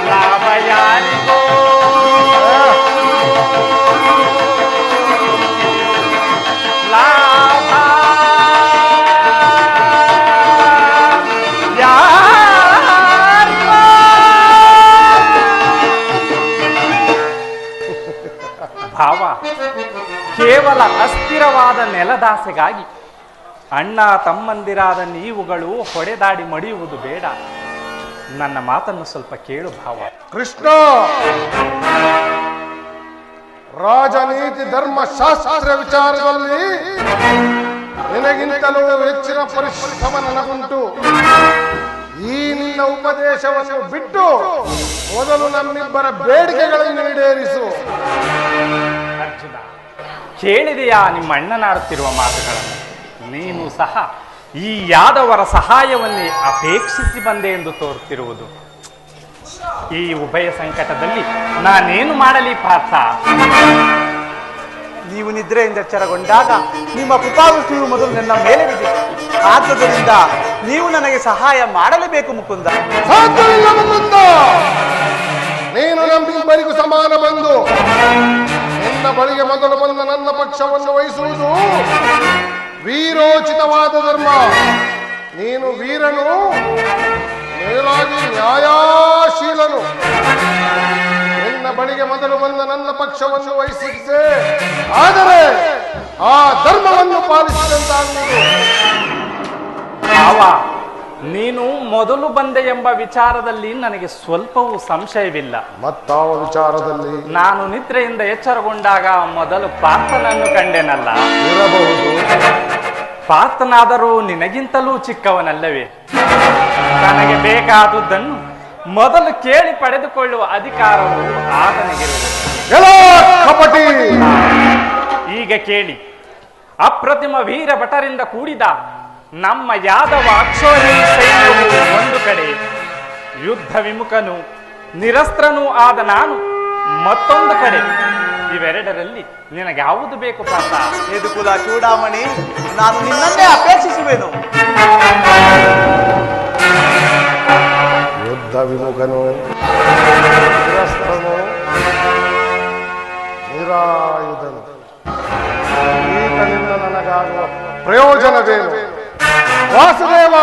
ಲಾಭ ಯಾರಿಗೋ ಲಾಭ ಯಾರಿಗೋ. ಭಾವ, ಕೇವಲ ಅಸ್ಥಿರವಾದ ನೆಲದಾಸೆಗಾಗಿ ಅಣ್ಣ ತಮ್ಮಂದಿರಾದ ನೀವುಗಳು ಹೊಡೆದಾಡಿ ಮಡಿಯುವುದು ಬೇಡ. ನನ್ನ ಮಾತನ್ನು ಸ್ವಲ್ಪ ಕೇಳು ಭಾವ. ಕೃಷ್ಣ, ರಾಜನೀತಿ ಧರ್ಮಶಾಸ್ತ್ರ ವಿಚಾರದಲ್ಲಿ ನಿನಗಿಂತಲೂ ಹೆಚ್ಚಿನ ಪರಿಶ್ರಮ ನನಗುಂಟು. ಈ ನಿನ್ನ ಉಪದೇಶವನ್ನು ಬಿಟ್ಟು ಮೊದಲು ನಮ್ಮಿಬ್ಬರ ಬೇಡಿಕೆಗಳನ್ನು ಈಡೇರಿಸು. ಅರ್ಜುನ, ಕೇಳಿದೆಯಾ ನಿಮ್ಮ ಅಣ್ಣನಾಡುತ್ತಿರುವ ಮಾತುಗಳನ್ನು? ನೀನು ಸಹ ಈ ಯಾದವರ ಸಹಾಯವನ್ನೇ ಅಪೇಕ್ಷಿಸಿ ಬಂದೆ ಎಂದು ತೋರುತ್ತಿರುವುದು. ಈ ಉಭಯ ಸಂಕಟದಲ್ಲಿ ನಾನೇನು ಮಾಡಲಿ ಪಾರ್ಥ? ನೀವು ನಿದ್ರೆಯಿಂದ ಎಚ್ಚರಗೊಂಡಾಗ ನಿಮ್ಮ ಕೃಪಾದೃಷ್ಟಿಯು ಮೊದಲು ನನ್ನ ಮೇಲೆ ಬಿದ್ದಿದೆ. ಆದ್ದರಿಂದ ನೀವು ನನಗೆ ಸಹಾಯ ಮಾಡಲೇಬೇಕು ಮುಕುಂದ. ಸಾಧ್ಯವಿಲ್ಲ ಮುಕುಂದ, ನೀನು ನಮ್ಮಿಬ್ಬರಿಗೂ ಸಮಾನ ಬಂದು ನಿನ್ನ ಬಳಿಗೆ ಮೊದಲು ಬಂದ ನನ್ನ ಪಕ್ಷವನ್ನು ವಹಿಸುವುದು ವೀರೋಚಿತವಾದ ಧರ್ಮ. ನೀನು ವೀರನು, ಮೇಲಾಗಿ ನ್ಯಾಯಾಶೀಲನು. ನಿನ್ನ ಬಳಿಗೆ ಮೊದಲು ಬಂದ ನನ್ನ ಪಕ್ಷವನ್ನು ವಹಿಸಿದ್ದೆ, ಆದರೆ ಆ ಧರ್ಮವನ್ನು ಪಾಲಿಸಿದಂತಾಗುವುದು. ಭಾವ, ನೀನು ಮೊದಲು ಬಂದೆ ಎಂಬ ವಿಚಾರದಲ್ಲಿ ನನಗೆ ಸ್ವಲ್ಪವೂ ಸಂಶಯವಿಲ್ಲ. ಮತ್ತಾವ ವಿಚಾರದಲ್ಲಿ? ನಾನು ನಿದ್ರೆಯಿಂದ ಎಚ್ಚರಗೊಂಡಾಗ ಮೊದಲು ಪಾರ್ಥನನ್ನು ಕಂಡೆನಲ್ಲ. ಇರಬಹುದು. ಪಾರ್ಥನಾದರೂ ನಿನಗಿಂತಲೂ ಚಿಕ್ಕವನಲ್ಲವೇ? ನನಗೆ ಬೇಕಾದುದನ್ನು ಮೊದಲು ಕೇಳಿ ಪಡೆದುಕೊಳ್ಳುವ ಅಧಿಕಾರವು ಆತನಿಗಿರುವುದು. ಕಪಟಿ! ಈಗ ಕೇಳಿ, ಅಪ್ರತಿಮ ವೀರ ಭಟರಿಂದ ಕೂಡಿದ ನಮ್ಮ ಯಾದವ ಅಕ್ಷೋಹಿ ಸೈನ್ಯವು ಒಂದು ಕಡೆ, ಯುದ್ಧ ವಿಮುಖನು ನಿರಸ್ತ್ರನೂ ಆದ ನಾನು ಮತ್ತೊಂದು ಕಡೆ. ಇವೆರಡರಲ್ಲಿ ನಿನಗೆ ಯಾವುದು ಬೇಕು ಪಾರ್ಥ? ಯದುಕುಲ ಚೂಡಾಮಣಿ, ನಾನು ನಿನ್ನನ್ನೇ ಅಪೇಕ್ಷಿಸುವೆನು. ಯುದ್ಧ ವಿಮುಖನು, ನಿರಸ್ತ್ರನು, ನಿರಾಯುಧನು, ಈತನಿಂದ ನನಗಾಗುವ ಪ್ರಯೋಜನವೇನು? ವಾಸುದೇವ,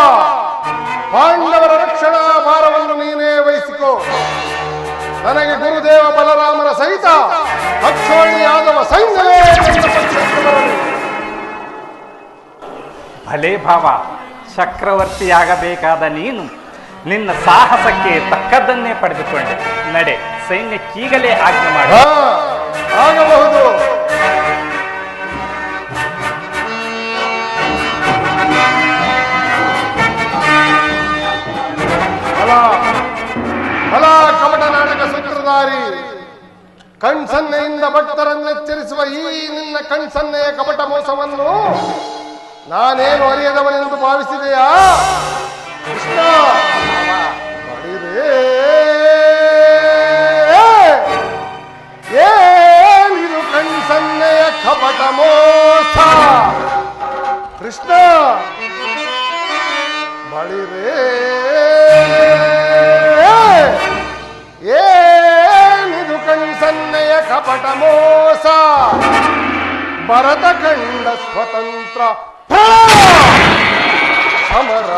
ಪಾಂಡವರ ರಕ್ಷಣಾ ಭಾರವನ್ನು ನೀನೇ ವಹಿಸಿಕೋ. ನನಗೆ ಗುರುದೇವ ಬಲರಾಮನ ಸಹಿತ ಅಕ್ಷೋಣಿ ಯಾದವ ಸೈನ್ಯವೇ ನನ್ನ ಪಕ್ಷಕ್ಕೆ ಬರಲಿ. ಭಲೇ ಭಾವ, ಚಕ್ರವರ್ತಿಯಾಗಬೇಕಾದ ನೀನು ನಿನ್ನ ಸಾಹಸಕ್ಕೆ ತಕ್ಕದ್ದನ್ನೇ ಪಡೆದುಕೊಂಡೆ. ನಡೆ, ಸೈನ್ಯಕ್ಕೀಗಲೇ ಆಜ್ಞೆ ಮಾಡಿ. ಆಗಬಹುದು. ಫಲ ಕಪಟ ನಾಟಕ ಸೂತ್ರಧಾರಿ, ಕಣ್ಸನ್ನೆಯಿಂದ ಭಕ್ತರನ್ನೆಚ್ಚರಿಸುವ ಈ ನಿನ್ನ ಕಣ್ಸನ್ನೆಯ ಕಪಟ ಮೋಸವನ್ನು ನಾನೇನು ಅರಿಯದವನೆಂದು ಭಾವಿಸಿದೆಯಾ? ಕೃಷ್ಣ, ಬಡಿರೇ ಏನಿದು ಕಣ್ಸನ್ನೆಯ ಕಪಟ ಮೋಸ? ಕೃಷ್ಣ, ಬಳಿರೇ ಏನಿದು ಕಣ್ಸನ್ನೆಯ ಕಪಟ ಮೋಸ? ಭರತ ಕಂಡ ಸ್ವತಂತ್ರ ಸಮರ,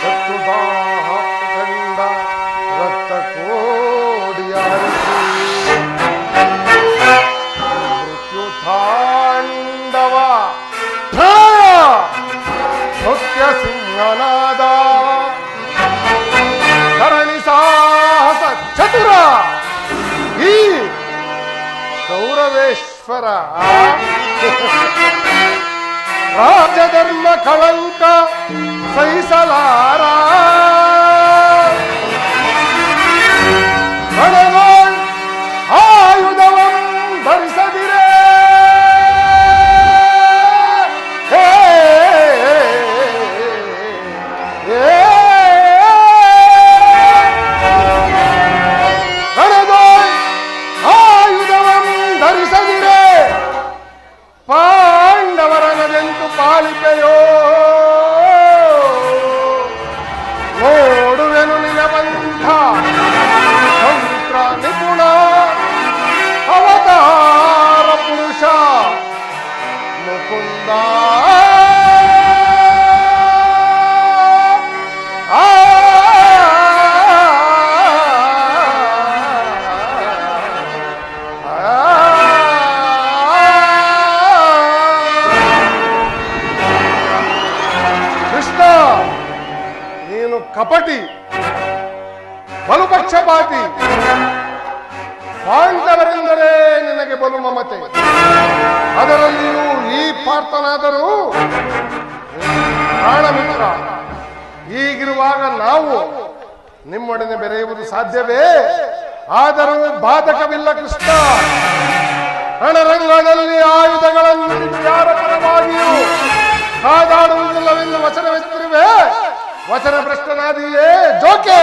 ಶತ್ರುದಾಹ ಕಂಡ ರಕ್ತ ಕೋಡಿಯಾರಿಸಿ, ಮೃತ್ಯು ತಾಂಡವ ಸತ್ಯ ಸಿಂಹನಾದ, ಧರಣಿ ಸಾಹಸ ಚತುರ ಈ ಕೌರವೇಶ್ವರ, ರಾಜಧರ್ಮ ಕಳಂಕ ಸಹಿಸಲಾರ, ಕಡೆಗೋಳ್ ಆಯುಧವಂ ಧರಿಸದಿರೇ, ಆಯುಧವಂ ಧರಿಸದಿರೇ ಕಂದ ಕೃಷ್ಣ, ನೀನು ಕಪಟಿ, ಬಲುಪಕ್ಷಪಾತಿ. ಪಾಂಡವರೆಂದರೆ ನಿನಗೆ ಬಲು ಮಮತೆ. ಅದರಲ್ಲಿಯೂ ಈ ಪಾರ್ಥನಾದರೂ ಪ್ರಾಣಮಿತ್ರ. ಹೀಗಿರುವಾಗ ನಾವು ನಿಮ್ಮೊಡನೆ ಬೆರೆಯುವುದು ಸಾಧ್ಯವೇ? ಆದರೂ ಬಾಧಕವಿಲ್ಲ ಕೃಷ್ಣ. ರಣರಂಗದಲ್ಲಿ ಆಯುಧಗಳನ್ನು ಯಾರ ಪರವಾಗಿಯೂ ಕಾದಾಡುವುದಿಲ್ಲವೆಂದು ವಚನವೆತ್ತಿರುವೆ. ವಚನ ಭ್ರಷ್ಟನಾದಿಯೇ ಜೋಕೆ.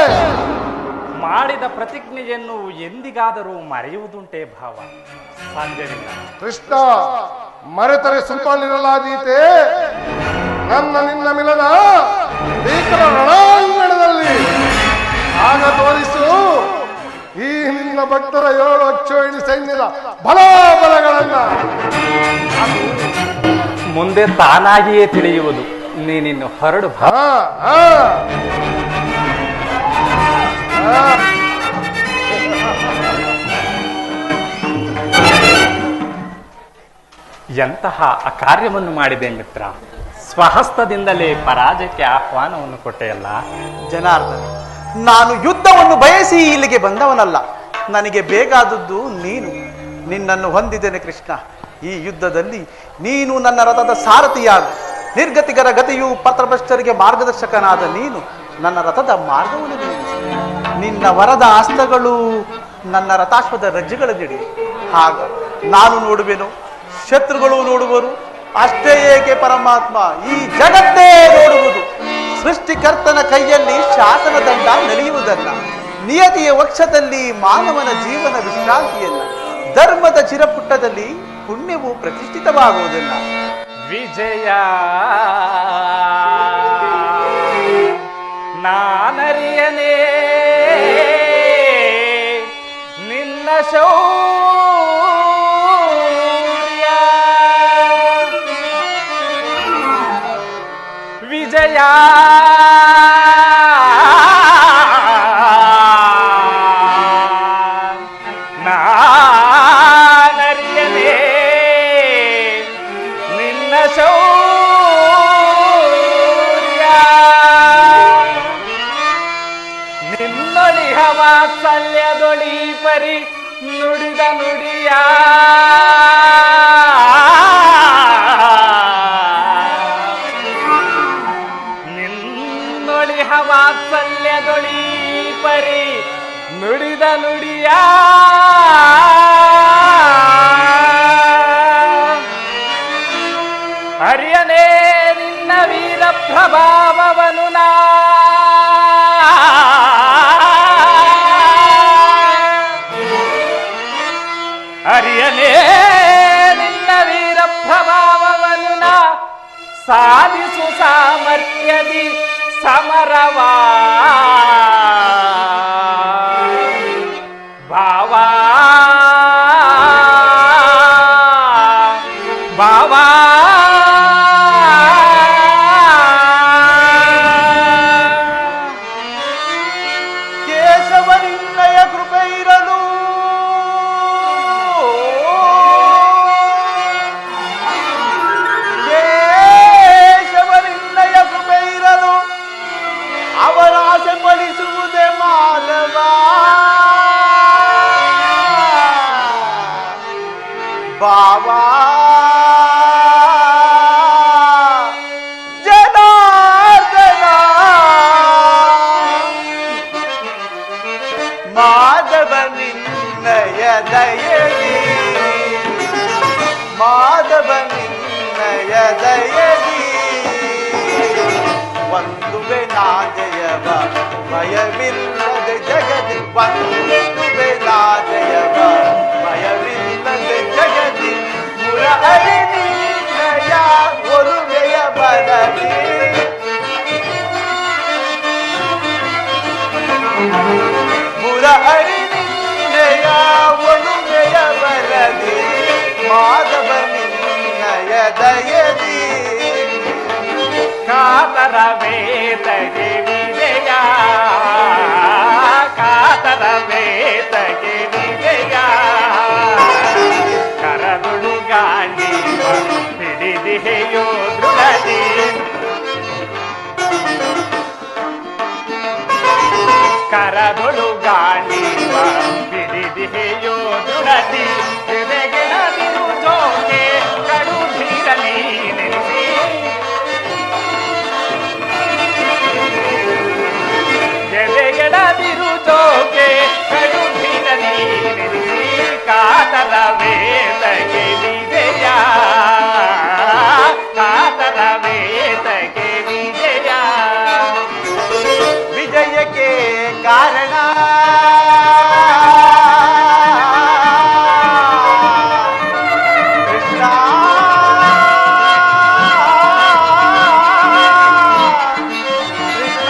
ಮಾಡಿದ ಪ್ರತಿಜ್ಞೆಯನ್ನು ಎಂದಿಗಾದರೂ ಮರೆಯುವುದುಂಟೆ ಭಾವ? ಸಾಧ್ಯವಿಲ್ಲ ಕೃಷ್ಣ. ಮರೆತರೆ ಸುಮ್ಮನಿರಲಾದೀತೆ. ನನ್ನ ನಿನ್ನ ಮಿಲನ ಭೀಕರ ರಣಾಂಗಣದಲ್ಲಿ ಆಗ ತೋರಿಸು ಈ ನಿನ್ನ ಭಕ್ತರ 7 ಅಕ್ಷೋಹಿಣಿ ಸೈನ್ಯದ ಬಲಾಬಲಗಳನ್ನ. ಮುಂದೆ ತಾನಾಗಿಯೇ ತಿಳಿಯುವುದು. ನೀನಿನ್ನು ಹೊರಡು ಭಾವ. ಎಂತಹ ಅಕಾರ್ಯವನ್ನು ಮಾಡಿದೆ ಮಿತ್ರ. ಸ್ವಹಸ್ತದಿಂದಲೇ ಪರಾಜಯಕ್ಕೆ ಆಹ್ವಾನವನ್ನು ಕೊಟ್ಟೆಯಲ್ಲ. ಜನಾರ್ದನ, ನಾನು ಯುದ್ಧವನ್ನು ಬಯಸಿ ಇಲ್ಲಿಗೆ ಬಂದವನಲ್ಲ. ನನಗೆ ಬೇಕಾದದ್ದು ನೀನು. ನಿನ್ನನ್ನು ಹೊಂದಿದ್ದೇನೆ ಕೃಷ್ಣ. ಈ ಯುದ್ಧದಲ್ಲಿ ನೀನು ನನ್ನ ರಥದ ಸಾರಥಿಯಾಗು. ನಿರ್ಗತಿಗರ ಗತಿಯು ಪತ್ರಭ್ರಷ್ಟರಿಗೆ ಮಾರ್ಗದರ್ಶಕನಾದ ನೀನು ನನ್ನ ರಥದ ಮಾರ್ಗವನ್ನು ನಿಲ್ಲಿಸು. ನಿನ್ನ ವರದ ಹಸ್ತಗಳು ನನ್ನ ರಥಾಶ್ವದ ರಜ್ಜುಗಳನ್ನಿಡಿ. ಆಗ ನಾನು ನೋಡುವೆನು, ಶತ್ರುಗಳು ನೋಡುವರು. ಅಷ್ಟೇ ಏಕೆ ಪರಮಾತ್ಮ, ಈ ಜಗತ್ತೇ ನೋಡುವುದು. ಸೃಷ್ಟಿಕರ್ತನ ಕೈಯಲ್ಲಿ ಶಾಸನ ದಂಡ ನಡೆಯುವುದಲ್ಲ. ನಿಯತಿಯ ವಕ್ಷದಲ್ಲಿ ಮಾನವನ ಜೀವನ ವಿಶ್ರಾಂತಿಯಲ್ಲ. ಧರ್ಮದ ಚಿರಪುಟ್ಟದಲ್ಲಿ ಪುಣ್ಯವು ಪ್ರತಿಷ್ಠಿತವಾಗುವುದಿಲ್ಲ. ವಿಜಯ ನಾನರಿಯನೇ ನಿನ್ನ ಶೌರ್ಯ. ವಿಜಯ ನಾನರಿಯನೇ ನಿನ್ನ ಶೌರ್ಯ. ನಿನ್ನೊಳಿಹ ವಾತ್ಸಲ್ಯದೊಳಿ ಪರಿ ನುಡಿದ ನುಡಿಯ. ನಿನ್ನೊಳಿಹ ವಾತ್ಸಲ್ಯದೊಳಿ ಪರಿ ನುಡಿದ ನುಡಿಯ. ಅರಿಯನೇ ನಿನ್ನ ವೀರ ಪ್ರಭಾವವನು ನಾ. ಅರಿಯನೇ ನಿನ್ನ ವೀರ ಪ್ರಭಾವವನು ನಾ. ಸಾಧಿಸು ಸಾಮರ್ಥ್ಯದಿ ಸಮರವಾ. ಭಾವಾ ಭಾವಾ ಕೇಶವನಿನ್ನಯ ಕೃಪೆ ಇರಲು ಕೇಶವನಿನ್ನಯ ಕೃಪೆ ಇರಲು ಅವರ ಆಸೆ ಫಲಿಸುವುದೇ ಮಾನವ. ಬಾಬಾ ಜನಾರ್ದನ ಮಾಧವ ನಿನ್ನಯ ದಯದಿ. ಮಾಧವ ನಿನ್ನಯ ದಯದಿ ಒಂದುವೆ ನಾ ಜಯವ ಭಯವಿಲ್ಲದೆ ಜಗದಿ. ಒಂದುವೆ ನಾ ಜಯವ ಭಯವಿಲ್ಲದೆ ಜಗದಿ. ಮುರ ಹರಿ ನಿನ್ನಯ ಒಲುಮೆಯ ಬರಲಿ. ಮುರ ಹರಿ ನಿನ್ನಯ ಒಲುಮೆಯ ಬರಲಿ. ಮಾಧವ ನಿನ್ನಯ ದಯದಿ. ಕಾತರ ವೇದಗೆ ವಿಜಯ ಕಾತರ ವೇದಗೆ ವಿಜಯ ಕರದುಳು ಗಾಂಡಿ ಹಿಡಿದಿಹೆಯೋ ದೃಢದಿ ಕರದೊಳು ಗಾಂಡೀವ ಹಿಡಿದಿಹೆಯೋ ದೃಢದಿ ಎದೆಗೆಡದಿರು ಜೋಗೆ ಕಡು ಧೀರಲಿ ನೆನೆಸಿ ಎದೆಗೆಡದಿರು ಜೋಗೆ ಕಡು ಧೀರಲಿ ನೆನೆಸಿ ಕಾತರ ವೇದಗೆ ವಿಜಯ ಕಾತರ ವೇದಗೆ ವಿಜಯ ವಿಜಯಕ್ಕೆ ಕಾರಣ ಕೃಷ್ಣ ಕೃಷ್ಣ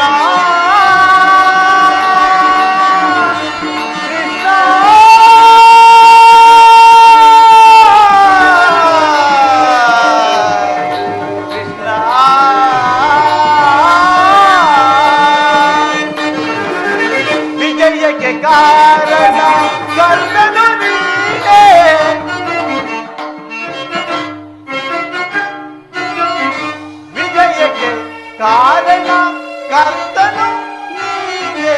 ಕೃಷ್ಣ ವಿಜಯಕ್ಕೆ ಕಾರಣ ಕರ್ತನು ನೀನೇ ವಿಜಯಕ್ಕೆ ಕಾರಣ ಕರ್ತನು ನೀನೇ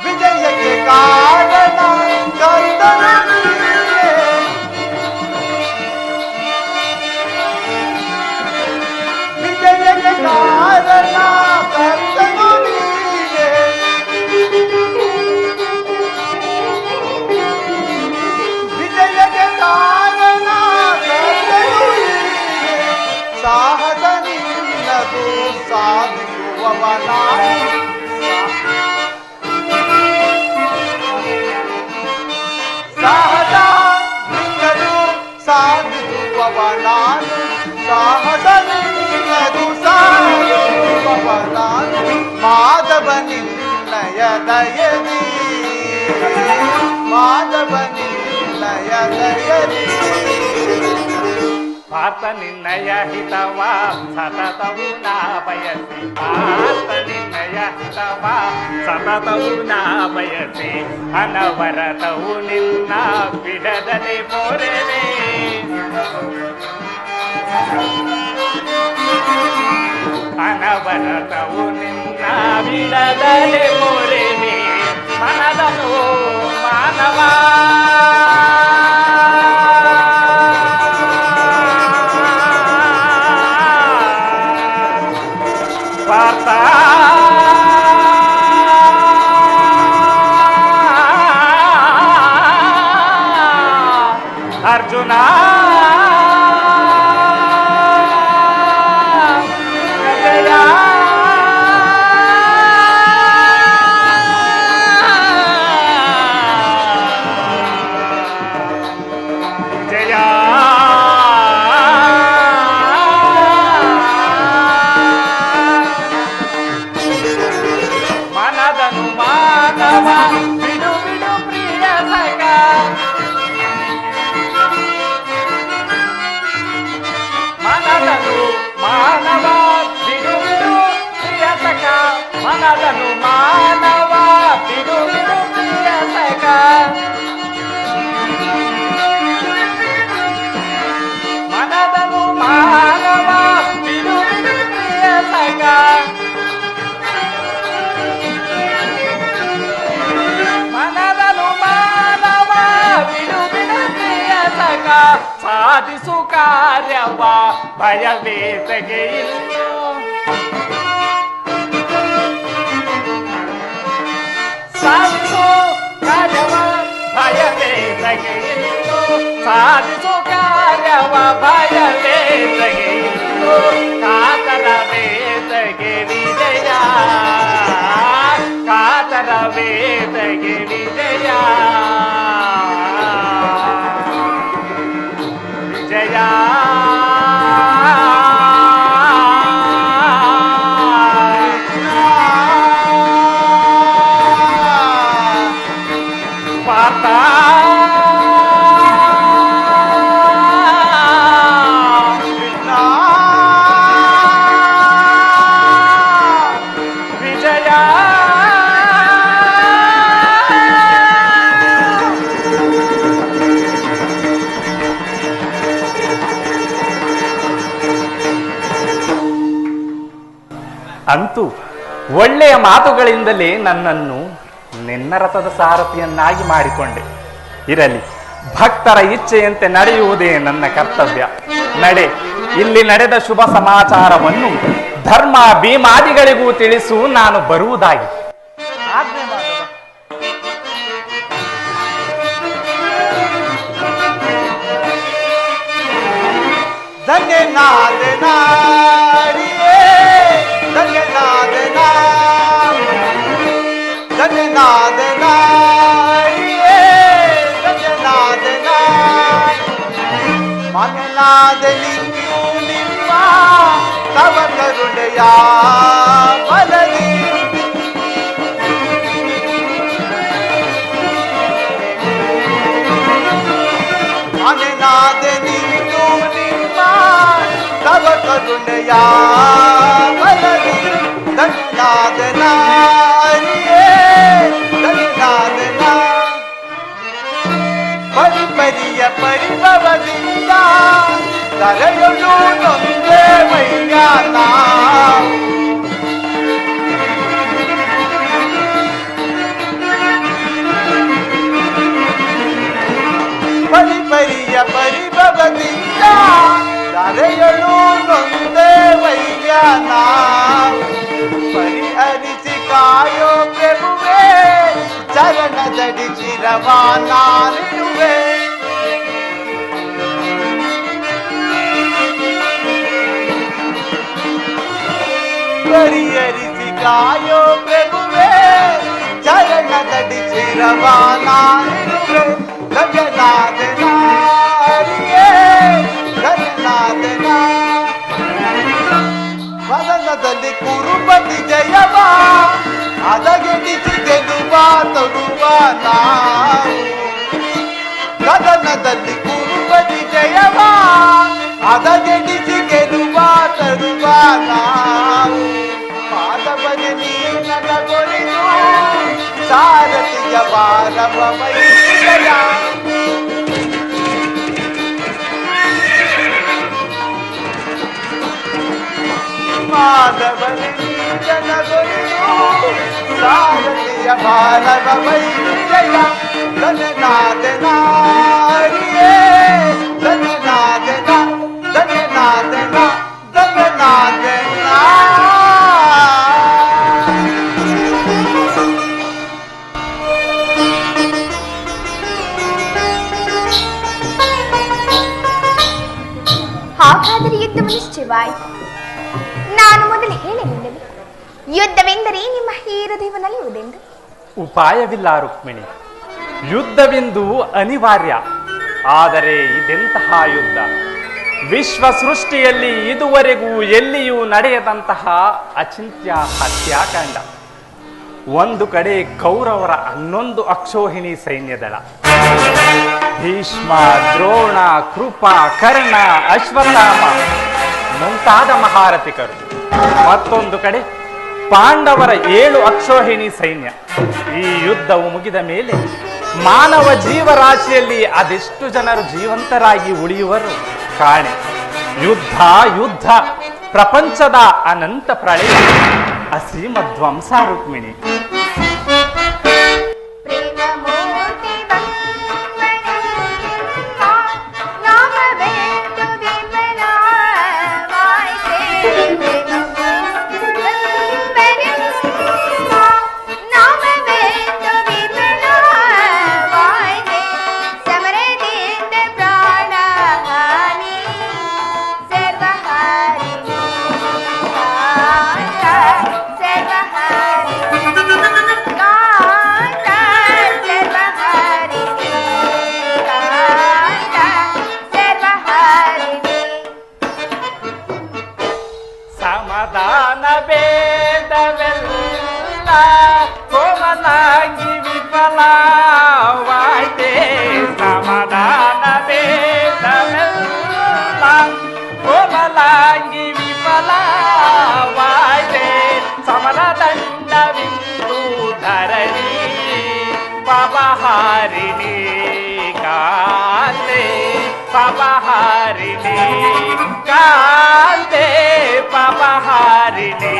ವಿಜಯಕ್ಕೆ ಕಾರಣ ಕರ್ತನು ನೀನೇ ವಿಜಯಕ್ಕೆ ಕಾರಣ ಕರ್ತನು ನೀನೇ ವಿಜಯಕ್ಕೆ ಕಾರಣ ಕರ್ತನು ನೀನೇ ಸಾಹಸ ನಿನ್ನದು ಸಾಧಿಸುವವ ನಾನು ಸಾಹಸ ನಿನ್ನದು ಸಾಧಿಸುವವ ನಾನು ಸಾಹಸ ನಿನ್ನದು ಸಾಧಿಸುವವ ನಾನು ಮಾಧವ ನಿನ್ನಯ ದಯದಿ ಮಾಧವ ನಿನ್ನಯ ದಯದಿ ಪಾರ್ಥ ನಿನ್ನಯ ಹಿತವ ಸತತವು ನಾ ಬಯಸಿ ಪಾರ್ಥ ನಿನ್ನಯ ಹಿತವ ಸತತವು ನಾ ಬಯಸಿ ಅನವರತವು ನಿನ್ನ ಬಿಡದಲೆ ಪೋರೆನೆ ಅನವರತವು ನಿನ್ನ ಬಿಡದಲೆ ಪೋರೆನೆ ಮನದನು ಮಾನವ ಪಾರ್ಥ ಅರ್ಜುನ ಜಯ ಜಯ ಮನದನು ಮಾನವ ಬಿಡು ಬಿಡು ಪ್ರಿಯ ಸಖ ಮನದನು ಮಾನವ ಬಿಡು ಬಿಡು ಪ್ರಿಯ ಸಖ ಮನದನು ಮಾನವ ಬಿಡು ಬಿಡು ಪ್ರಿಯ ಸಖ ಮನದನು ಮಾನವ ಬಿಡು ಬಿಡು ಪ್ರಿಯ ಸಖ ಮನದನು ಮಾನವ ಬಿಡು ಬಿಡು ಪ್ರಿಯ ಸಖ ಸಾಧಿಸು ಕಾರ್ಯವ ಭಯವೇತಗೆ ಇಲ್ಲೋ ಸಾಧಿಸು ಕಾರ್ಯವ ಭಯವೇತಗೆ ಇಲ್ಲೋ ಸಾಧಿಸು ಕಾರ್ಯವ ಭಯವೇತಗೆ ಇಲ್ಲೋ ಕಾತರ ವೇದಗೆ ವಿಜಯ ಕಾತರ ವೇದಗೆ ವಿಜಯ ವಿಜಯ ಪಾರ್ಥ ಕೃಷ್ಣ ಅಂತೂ ಒಳ್ಳೆಯ ಮಾತುಗಳಿಂದಲೇ ನನ್ನನ್ನು ನಿನ್ನ ರಥದ ಸಾರಥಿಯನ್ನಾಗಿ ಮಾಡಿಕೊಂಡೆ. ಇರಲಿ, ಭಕ್ತರ ಇಚ್ಛೆಯಂತೆ ನಡೆಯುವುದೇ ನನ್ನ ಕರ್ತವ್ಯ. ನಡೆ, ಇಲ್ಲಿ ನಡೆದ ಶುಭ ಸಮಾಚಾರವನ್ನು ಧರ್ಮ ಭೀಮಾದಿಗಳಿಗೂ ತಿಳಿಸು, ನಾನು ಬರುವುದಾಗಿ. ಆಜ್ಞೆ ಮಾಧವ. ಧನ್ಯನಾದ ನಾಡಿಯೇ, ಧನ್ಯನಾದ ಧನ್ಯನಾದ ನಾಡಿಯೇ, ಧನ್ಯನಾದ ಮಗನಾದ ನಿಂತು ನಿಮ್ಮ ತವ ಕರುಣೆಯ ಬಲದಿ ಮಗನಾದ ನಿಂತು ನಿಮ್ಮ ತವ ಕರುಣೆಯ ಬಲದಿ ಧನ್ಯನಾದ ನಾರಿಯೇ, ಧನ್ಯನಾದ ಪರಿಪರಿಯ ಪರಿಭವದಿಂದ ತಲೆಯೊಳು ನೊಂದೇ ಮೈಯಾನ ಪರಿಪರಿಯ ಪರಿಭವದಿಂದ ತಲೆಯೊಳು ನೊಂದೇ ಮೈಯಾನ ಪರಿಹರಿಸಿ ಕಾಯೋ ಪ್ರಭುವೇ, ಚರಣದಡಿ ಚಿರವಾನಿರುವೆ. ಪರಿಹರಿಸಿ ಕಾಯೋ ಪ್ರಭುವೇ, ಚರಣದಡಿ ಚಿರವಾನಿರುವೆ. ಗಗನಾದ ನಾರಿಯೇ, ಗಗನಾದ ವದನದಲ್ಲಿ ಕುರುಪತಿ ಜಯವ ಅದಗೆಡಿಸಿ ಗೆಲುವ ತರುವ ನಾವು. ಕದನದಲ್ಲಿ ಕುರುಪತಿ ಜಯವ ಅದಗೆಡಿಸಿ ಗೆಲುವ ತರುವ ನಾವು. ಪಾದವನೆ ನೀನನ ಕೊರಿದು ಸಾರಥಿಯ ಬಾರವ ವೈರಿಯ ಮಾಧವನೆ ಜನಗೊಳಿದು ಸಾರಥಿಯ ಬಾಲವ ವೈರಿಯ ಧನ್ಯನಾದ ನಾರಿಯೇ, ಧನ್ಯನಾದ ಧನ್ಯನಾದ ಧನ್ಯನಾದ ಹಾಗಾದರೆ ಯುದ್ಧವು ನಿಶ್ಚಯವಾಯಿತು. ನಾನು ಮೊದಲು ಹೇಳಲಿಲ್ಲವೇ ಯುದ್ಧವೆಂದರೆ ನಿಮ್ಮ ಹೃದಯವನ್ನಲ್ಲಿರುವುದೆಂದು? ಉಪಾಯವಿಲ್ಲ ರುಕ್ಮಿಣಿ, ಯುದ್ಧವೆಂದು ಅನಿವಾರ್ಯ. ಆದರೆ ಇದೆಂತಹ ಯುದ್ಧ? ವಿಶ್ವ ಸೃಷ್ಟಿಯಲ್ಲಿ ಇದುವರೆಗೂ ಎಲ್ಲಿಯೂ ನಡೆಯದಂತಹ ಅಚಿಂತ್ಯ ಹತ್ಯಾಕಾಂಡ. ಒಂದು ಕಡೆ ಕೌರವರ 11 ಅಕ್ಷೋಹಿಣಿ ಸೈನ್ಯದಳ, ಭೀಷ್ಮ, ದ್ರೋಣ, ಕೃಪ, ಕರ್ಣ, ಅಶ್ವತ್ಥಾಮ ಮುಂತಾದ ಮಹಾರಥಿಕರು. ಮತ್ತೊಂದು ಕಡೆ ಪಾಂಡವರ 7 ಅಕ್ಷೋಹಿಣಿ ಸೈನ್ಯ. ಈ ಯುದ್ಧವು ಮುಗಿದ ಮೇಲೆ ಮಾನವ ಜೀವರಾಶಿಯಲ್ಲಿ ಅದೆಷ್ಟು ಜನರು ಜೀವಂತರಾಗಿ ಉಳಿಯುವರು ಕಾಣೆ. ಯುದ್ಧ ಯುದ್ಧ, ಪ್ರಪಂಚದ ಅನಂತ ಪ್ರಳಯ, ಅಸೀಮ ಧ್ವಂಸ ರುಕ್ಮಿಣಿ. ಪವಹಾರಿಣಿ ಕಾಂತೆ, ಪವಹಾರಿಣಿ ಕಾಂತೆ, ಪವಹಾರಿಣಿ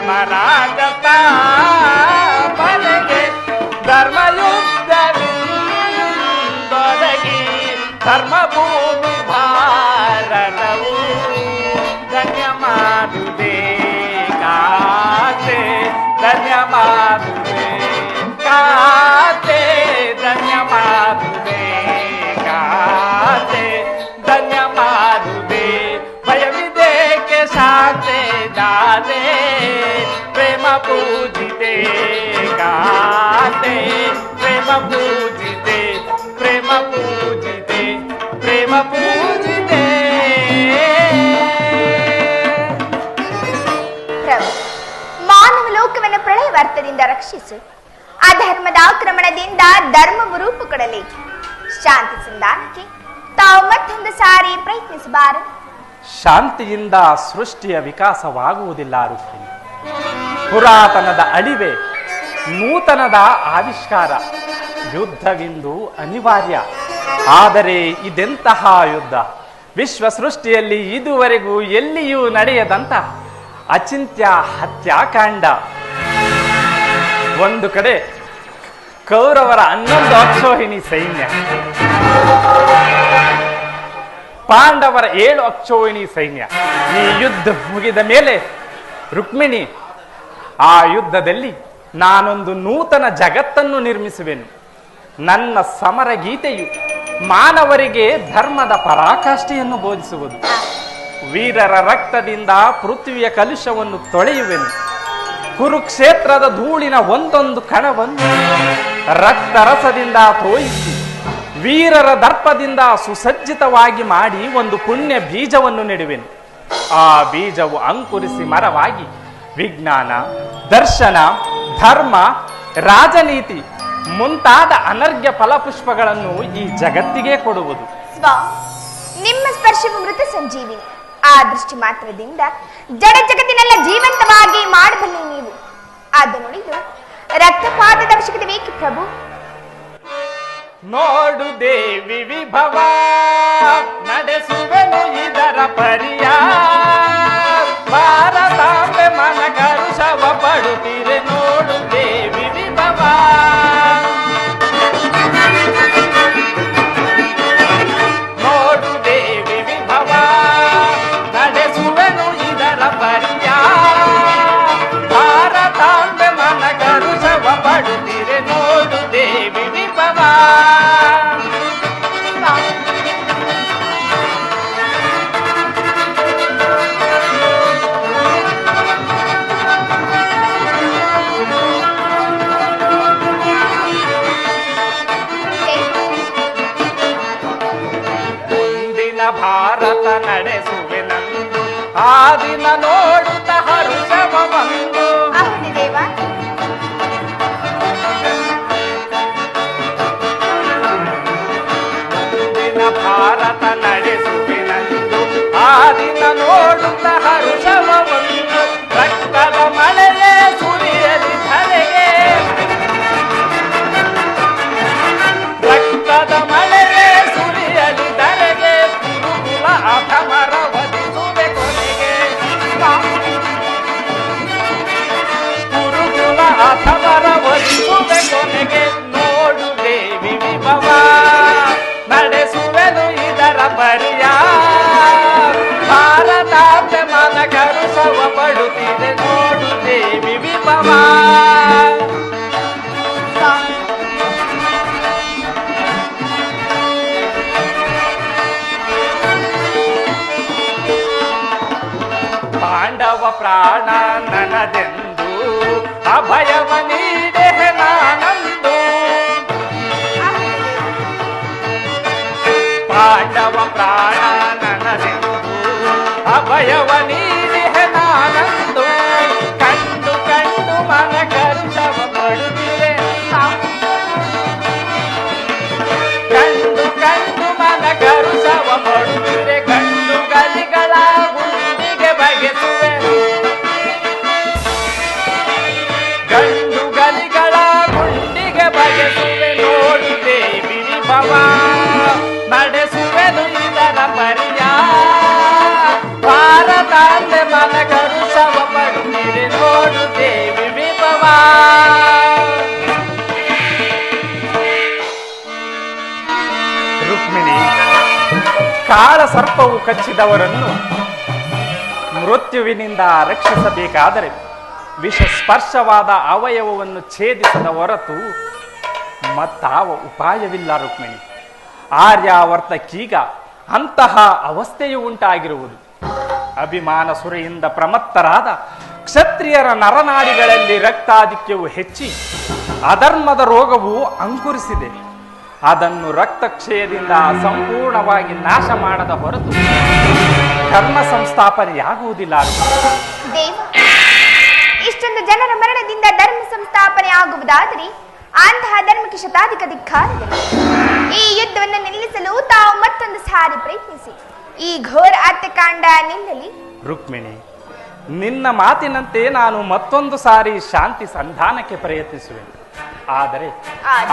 ಧರ್ಮರಾಜ ಮನೆಗೆ ಧರ್ಮಯುದ್ಧವಿಂದೊದಗಿ ಧರ್ಮಭೂಮಿ ಭಾರತವು ಧನ್ಯ ಮಾಡುದೇ ಕಾತೆ ಧನ್ಯ ಮಾಡುದೇ ಕಾತೆ ಧನ್ಯ ಮಾಡುದೇ ಕಾತೆ ಧನ್ಯ ಮಾಡುದೇ ಭಯವಿದೇಕೆ ಶಾಂತೆ ದಾದೆ ಪ್ರೇಮ ಪೂಜಿತೆ ಗಾತೆ ಪ್ರೇಮ ಪೂಜಿತೆ ಪ್ರೇಮ ಪೂಜಿತೆ ಪ್ರೇಮ ಪೂಜಿತೆ. ಪ್ರಭು, ಮಾನವ ಲೋಕವನ್ನು ಪ್ರಳಯ ವಾರ್ತದಿಂದ ರಕ್ಷಿಸು. ಅಧರ್ಮದ ಆಕ್ರಮಣದಿಂದ ಧರ್ಮವು ರೂಪು ಕೊಡಲಿ. ಶಾಂತಿ ಸಂಧಾನಕ್ಕೆ ತಾವು ಮತ್ತೊಂದು ಸಾರಿ ಪ್ರಯತ್ನಿಸಬಾರದು. ಶಾಂತಿಯಿಂದ ಸೃಷ್ಟಿಯ ವಿಕಾಸವಾಗುವುದಿಲ್ಲ ರುಕ್ಮಿಣಿ. ಪುರಾತನದ ಅಳಿವೆ ನೂತನದ ಆವಿಷ್ಕಾರ. ಯುದ್ಧವಿಂದು ಅನಿವಾರ್ಯ. ಆದರೆ ಇದೆಂತಹ ಯುದ್ಧ? ವಿಶ್ವ ಸೃಷ್ಟಿಯಲ್ಲಿ ಇದುವರೆಗೂ ಎಲ್ಲಿಯೂ ನಡೆಯದಂತ ಅಚಿಂತ್ಯ ಹತ್ಯಾಕಾಂಡ. ಒಂದು ಕಡೆ ಕೌರವರ 11 ಅಕ್ಷೋಹಿಣಿ ಸೈನ್ಯ, ಪಾಂಡವರ 7 ಅಕ್ಷೋಹಿಣಿ ಸೈನ್ಯ. ಈ ಯುದ್ಧ ಮುಗಿದ ಮೇಲೆ ರುಕ್ಮಿಣಿ, ಆ ಯುದ್ಧದಲ್ಲಿ ನಾನೊಂದು ನೂತನ ಜಗತ್ತನ್ನು ನಿರ್ಮಿಸುವೆನು. ನನ್ನ ಸಮರ ಗೀತೆಯು ಮಾನವರಿಗೆ ಧರ್ಮದ ಪರಾಕಾಷ್ಠೆಯನ್ನು ಬೋಧಿಸುವುದು. ವೀರರ ರಕ್ತದಿಂದ ಪೃಥ್ವಿಯ ಕಲುಷವನ್ನು ತೊಳೆಯುವೆನು. ಕುರುಕ್ಷೇತ್ರದ ಧೂಳಿನ ಒಂದೊಂದು ಕಣವನ್ನು ರಕ್ತರಸದಿಂದ ತೋಯಿಸಿ ವೀರರ ದರ್ಪದಿಂದ ಸುಸಜ್ಜಿತವಾಗಿ ಮಾಡಿ ಒಂದು ಪುಣ್ಯ ಬೀಜವನ್ನು ನೆಡುವೆನು. ಆ ಬೀಜವು ಅಂಕುರಿಸಿ ಮರವಾಗಿ ವಿಜ್ಞಾನ, ದರ್ಶನ, ಧರ್ಮ, ರಾಜನೀತಿ ಮುಂತಾದ ಅನರ್ಘ್ಯ ಫಲಪುಷ್ಪಗಳನ್ನು ಈ ಜಗತ್ತಿಗೆ ಕೊಡುವುದು. ಸ್ವಾಮಿ, ನಿಮ್ಮ ಸ್ಪರ್ಶವು ಮೃತ ಸಂಜೀವಿನಿ. ಆ ದೃಷ್ಟಿ ಮಾತ್ರದಿಂದ ಜಡ ಜಗತ್ತಿನೆಲ್ಲ ಜೀವಂತವಾಗಿ ಮಾಡಬಲ್ಲಿ ನೀವು. ಅದನ್ನುಳಿದು ರಕ್ತಪಾತದ ಅವಶ್ಯಕತೆ ಬೇಕೆ ಪ್ರಭು? ನೋಡು ದೇವಿ ವಿಭವ ನಡೆಸುವೆನು ಇದರ ಪರಿಯ. ಭಾರತಾಂಬೆ ಮನ ಕರುಷವ ಪಡುತ್ತೀರೆ. ನೋಡು ದೇವಿ ವಿಭವ ನೋಡು ದೇವಿ ವಿಭವ ನಡೆಸುವೆನು ಇದರ ಪರಿಯ. ಭಾರತಾಂಬೆ ಮನ ಕರುಷವ ಪಡುತ್ತೀರೆ. ನೋಡು ದೇವಿ ವಿಭವ. ಭಾರತ ನಡೆಸುವೆ ನಂದು ಆ ದಿನ ನೋಡುತ್ತ ಹರುಷವ ಬಂದು. ಹೌದು ದೇವ. ಮುಂದಿನ ಭಾರತ ನಡೆಸುವೆ ನಂದು ಆ ದಿನ ನೋಡುತ್ತ ಹರುಷವ ಬಂದು. ರಕ್ತದ ಮಳೆಯೇ ಸುರಿಯಲಿ ಧರೆಗೆ, ರಕ್ತದ ಮಳೆಯೇ ಸುರಿಯಲಿ ಧರೆಗೆ. ಕುರುಕುಲ ಅಧಮರ ವಧಿಸುವೆ ಕೊನೆಗೆ. ಕುರುಕುಲ ಅಧಮರ ವಧಿಸುವೆ ಕೊನೆಗೆ. ನೋಡು ದೇವಿ ವಿಭವ ನಡೆಸುವೆನು ಇದರ ಪರಿಯ. ಭಾರತಾಂಬೆ ಮನ ಕರುಷವ ಪಡುತ್ತಿದೆ. ನೋಡು ದೇವಿ ವಿಭವ. ಪಾಂಡವ ಪ್ರಾಣ ನನದೆಂದು ಅಭಯವ ನೀಡೆ ನಾನಂದು. ಪಾಂಡವ ಪ್ರಾಣ ನನದೆಂದು ಅಭಯವ ನೀಡೆ ನಾನಂದು. ಕಂಡು ಕಂಡು ಮನ ಕರುಷವ ಪಡುತ್ತಿರೆ. ಕಂಡು ಕಂಡು ಮನ ಕರುಷವ ಪಡುತ್ತಿರೆ. ಗಂಡು ಗಲಿಗಳ ಗುಂಡಿಗೆ ಬಗೆಸುವೆ. ಕಾಳ ಸರ್ಪವು ಕಚ್ಚಿದವರನ್ನು ಮೃತ್ಯುವಿನಿಂದ ರಕ್ಷಿಸಬೇಕಾದರೆ ವಿಷ ಸ್ಪರ್ಶವಾದ ಅವಯವವನ್ನು ಛೇದಿಸದ ಹೊರತು ಮತ್ತಾವ ಉಪಾಯವಿಲ್ಲ ರುಕ್ಮಿಣಿ. ಆರ್ಯಾವರ್ತಕ್ಕೀಗ ಅಂತಹ ಅವಸ್ಥೆಯು ಉಂಟಾಗಿರುವುದು. ಅಭಿಮಾನ ಸುರೆಯಿಂದ ಪ್ರಮತ್ತರಾದ ಕ್ಷತ್ರಿಯರ ನರನಾಡಿಗಳಲ್ಲಿ ರಕ್ತಾಧಿಕ್ಯವು ಹೆಚ್ಚಿ ಅಧರ್ಮದ ರೋಗವು ಅಂಕುರಿಸಿದೆ. ಅದನ್ನು ರಕ್ತಕ್ಷಯದಿಂದ ಸಂಪೂರ್ಣವಾಗಿ ನಾಶ ಮಾಡದ ಹೊರತು ಧರ್ಮ ಸಂಸ್ಥಾಪನೆಯಾಗುವುದಿಲ್ಲ. ದೇವ, ಇಷ್ಟೊಂದು ಜನರ ಮರಣದಿಂದ ಧರ್ಮ ಸಂಸ್ಥಾಪನೆ ಆಗುವುದಾದರೆ ಅಂತಹ ಧರ್ಮಕ್ಕೆ ಶತಾಧಿಕ ಧಿಕ್ಕಾರಗಳು. ಈ ಯುದ್ಧವನ್ನು ನಿಲ್ಲಿಸಲು ತಾವು ಮತ್ತೊಂದು ಸಾರಿ ಪ್ರಯತ್ನಿಸಿ ಈ ಘೋರ ಹತ್ಯಾಕಾಂಡ ನಿಲ್ಲಲಿ. ರುಕ್ಮಿಣಿ, ನಿನ್ನ ಮಾತಿನಂತೆ ನಾನು ಮತ್ತೊಂದು ಸಾರಿ ಶಾಂತಿ ಸಂಧಾನಕ್ಕೆ ಪ್ರಯತ್ನಿಸುವೆ. ಆದರೆ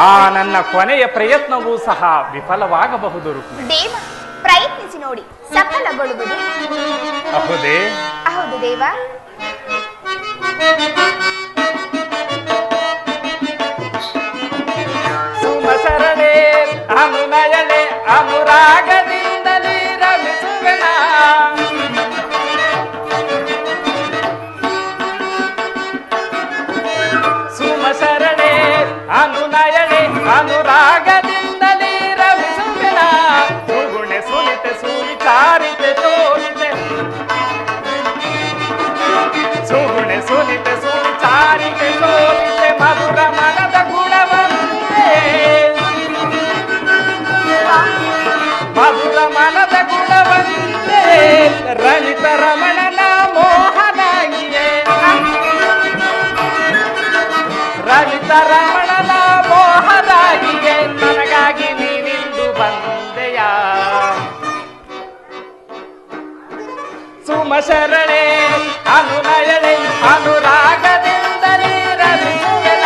ಆ ನನ್ನ ಕೊನೆಯ ಪ್ರಯತ್ನವೂ ಸಹ ವಿಫಲವಾಗಬಹುದು ರುಕ್ಮಿಣಿ. ದೇವ, ಪ್ರಯತ್ನಿಸಿ ನೋಡಿ, ಸಫಲಗೊಳ್ಳುವುದು. ಹೌದೇ? ಹೌದು ದೇವ. ಸುಮಸರಣೆ ಅನುನಯನೆ ಅನುರಾಗದಿಂದಲೇ ರಮಿಸುವೆಣ. ಸುಮಸರಣೆ ಅನುನಯನೆ ಅನುರಾಗದಿಂದಲೇ ರಮಿಸುವೆಣ. ಸುಗುಣೆ ಸುನಿತೆ ಸುವಿಚಾರಿತೆ ತೋರಿತೆ. ಸುಗುಣೆ ಸುನಿತೆ ಸುವಿಚಾರಿತೆ ತೋರಿತೆ. ಮಧುರ ಮನದ ಗುಣವಂತೆ. ಮಧುರ ಮನದ ಗುಣವಂತೆ. ರಣಿತ ರಮಣನ ಮೋಹನಾಗಿಯೇ. ರಣಿತ ರಮಣನ ಮೋಹನಾಗಿಯೇ ನನಗಾಗಿ ನೀನಿಂದು ಬಂದೆಯ. ಸುಮಶರಣೆ ಅನುನಯನೆ ಅನುರಾಗದಿಂದಲೇ ರಮಿಸುವೆನ.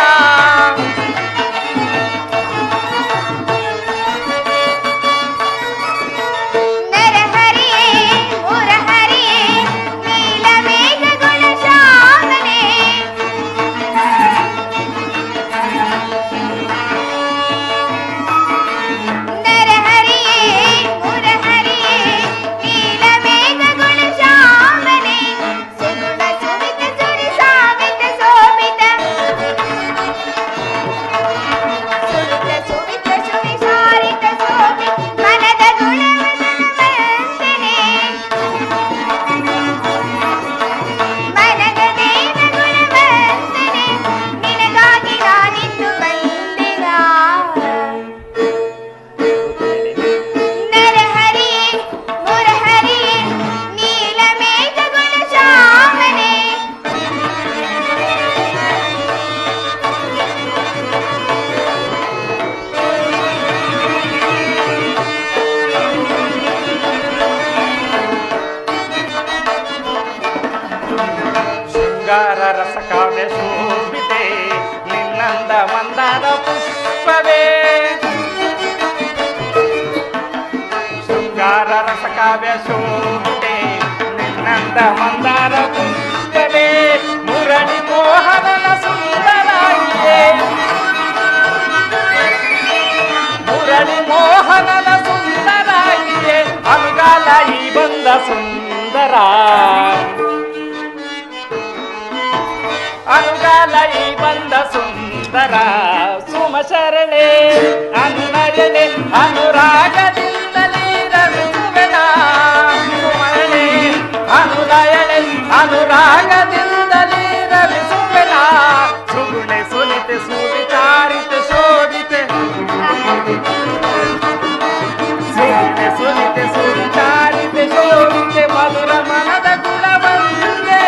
ನರಹರಿಯೇ ಮುರಹರಿಯೇ ನೀಲಮೇಘ ಗುಣಶಾಮನೆ. ನರಹರಿಯೇ ಮುರಹರಿಯೇ ನೀಲಮೇಘ ಗುಣಶಾಮನೆ. ಸುಗುಣ ಸುಮಿತ ಸುರಿ ಸಾವಿತ ಶೋಭಿತ. ಸುರಿತ ಸುಮಿತ ಸುರಿ ಸಾರಿತ ಶೋಭಿ ಮನದ ಗುಣವಂದನೆ. ಮನದ ದೇವ ಗುಣವಂದನೆ. ನಿನಗಾಗಿ ನಾನಿಂದು ಬಂದೆನ. ನರಹರಿಯೇ ಮುರಹರಿಯೇ ನೀಲಮೇಘ ಗುಣಶಾಮನೆ. ಶೃಂಗಾರ ರಸ ಕಾವ್ಯ ಶೋಭಿತೆ ನಿನ್ನಂದ ಮಂದಾರ ಪುಷ್ಪವೇ. ಶೃಂಗಾರ ರಸ ಕಾವ್ಯ ಶೋಭಿತೆ ನಿನ್ನಂದ ಮಂದಾರ ಪುಷ್ಪವೇ. ಮುರಳಿ ಮೋಹನನ ಸುಂದರಾಗಿಯೇ. ಮುರಳಿ ಮೋಹನನ ಸುಂದರಾಗಿಯೇ ಅನುಗಾಲ ಈ ಬಂದ ಸುಂದರ. ಅನುಗಾಲ ಈ ಬಂದ ಸುಂದರ. ಸುಮಶರಣೆ ಅನುನಯನೆ ಅನುರಾಗದಿಂದಲೇ ರಮಿಸುವೆನ. ಸುಮರಣೆ ಅನುನಯನೆ ಅನುರಾಗದಿಂದಲೇ ರಮಿಸುವೆನ. ಸುಗುಣೆ ಸುನಿತೆ ಸುವಿಚಾರಿತೆ ಶೋಭಿತೆ. ಸುಗುಣೆ ಸುನಿತೆ ಸುವಿಚಾರಿತೆ ಶೋಭಿತೆ. ಮಧುರ ಮನದ ಗುಣವಂತೆ.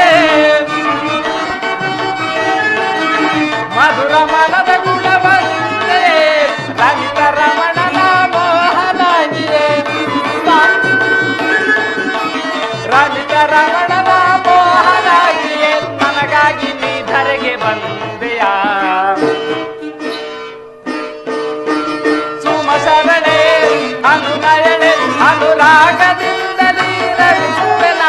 ಮಧುರ ಮನದ ಗುಣವಂತೆ. ರಣಿತ ರಮಣನ ಮೋಹನಾಗಿಯೇ. ರಣಿತ ರಮಣನ ಮೋಹನಾಗಿಯೇ ನನಗಾಗಿ ನೀ ಧರೆಗೆ ಬಂದೆಯ. ಸುಮಶರಣೆ ಅನುನಯನೆ ಅನುರಾಗದಿಂದಲೇ ರಮಿಸುವೆನ.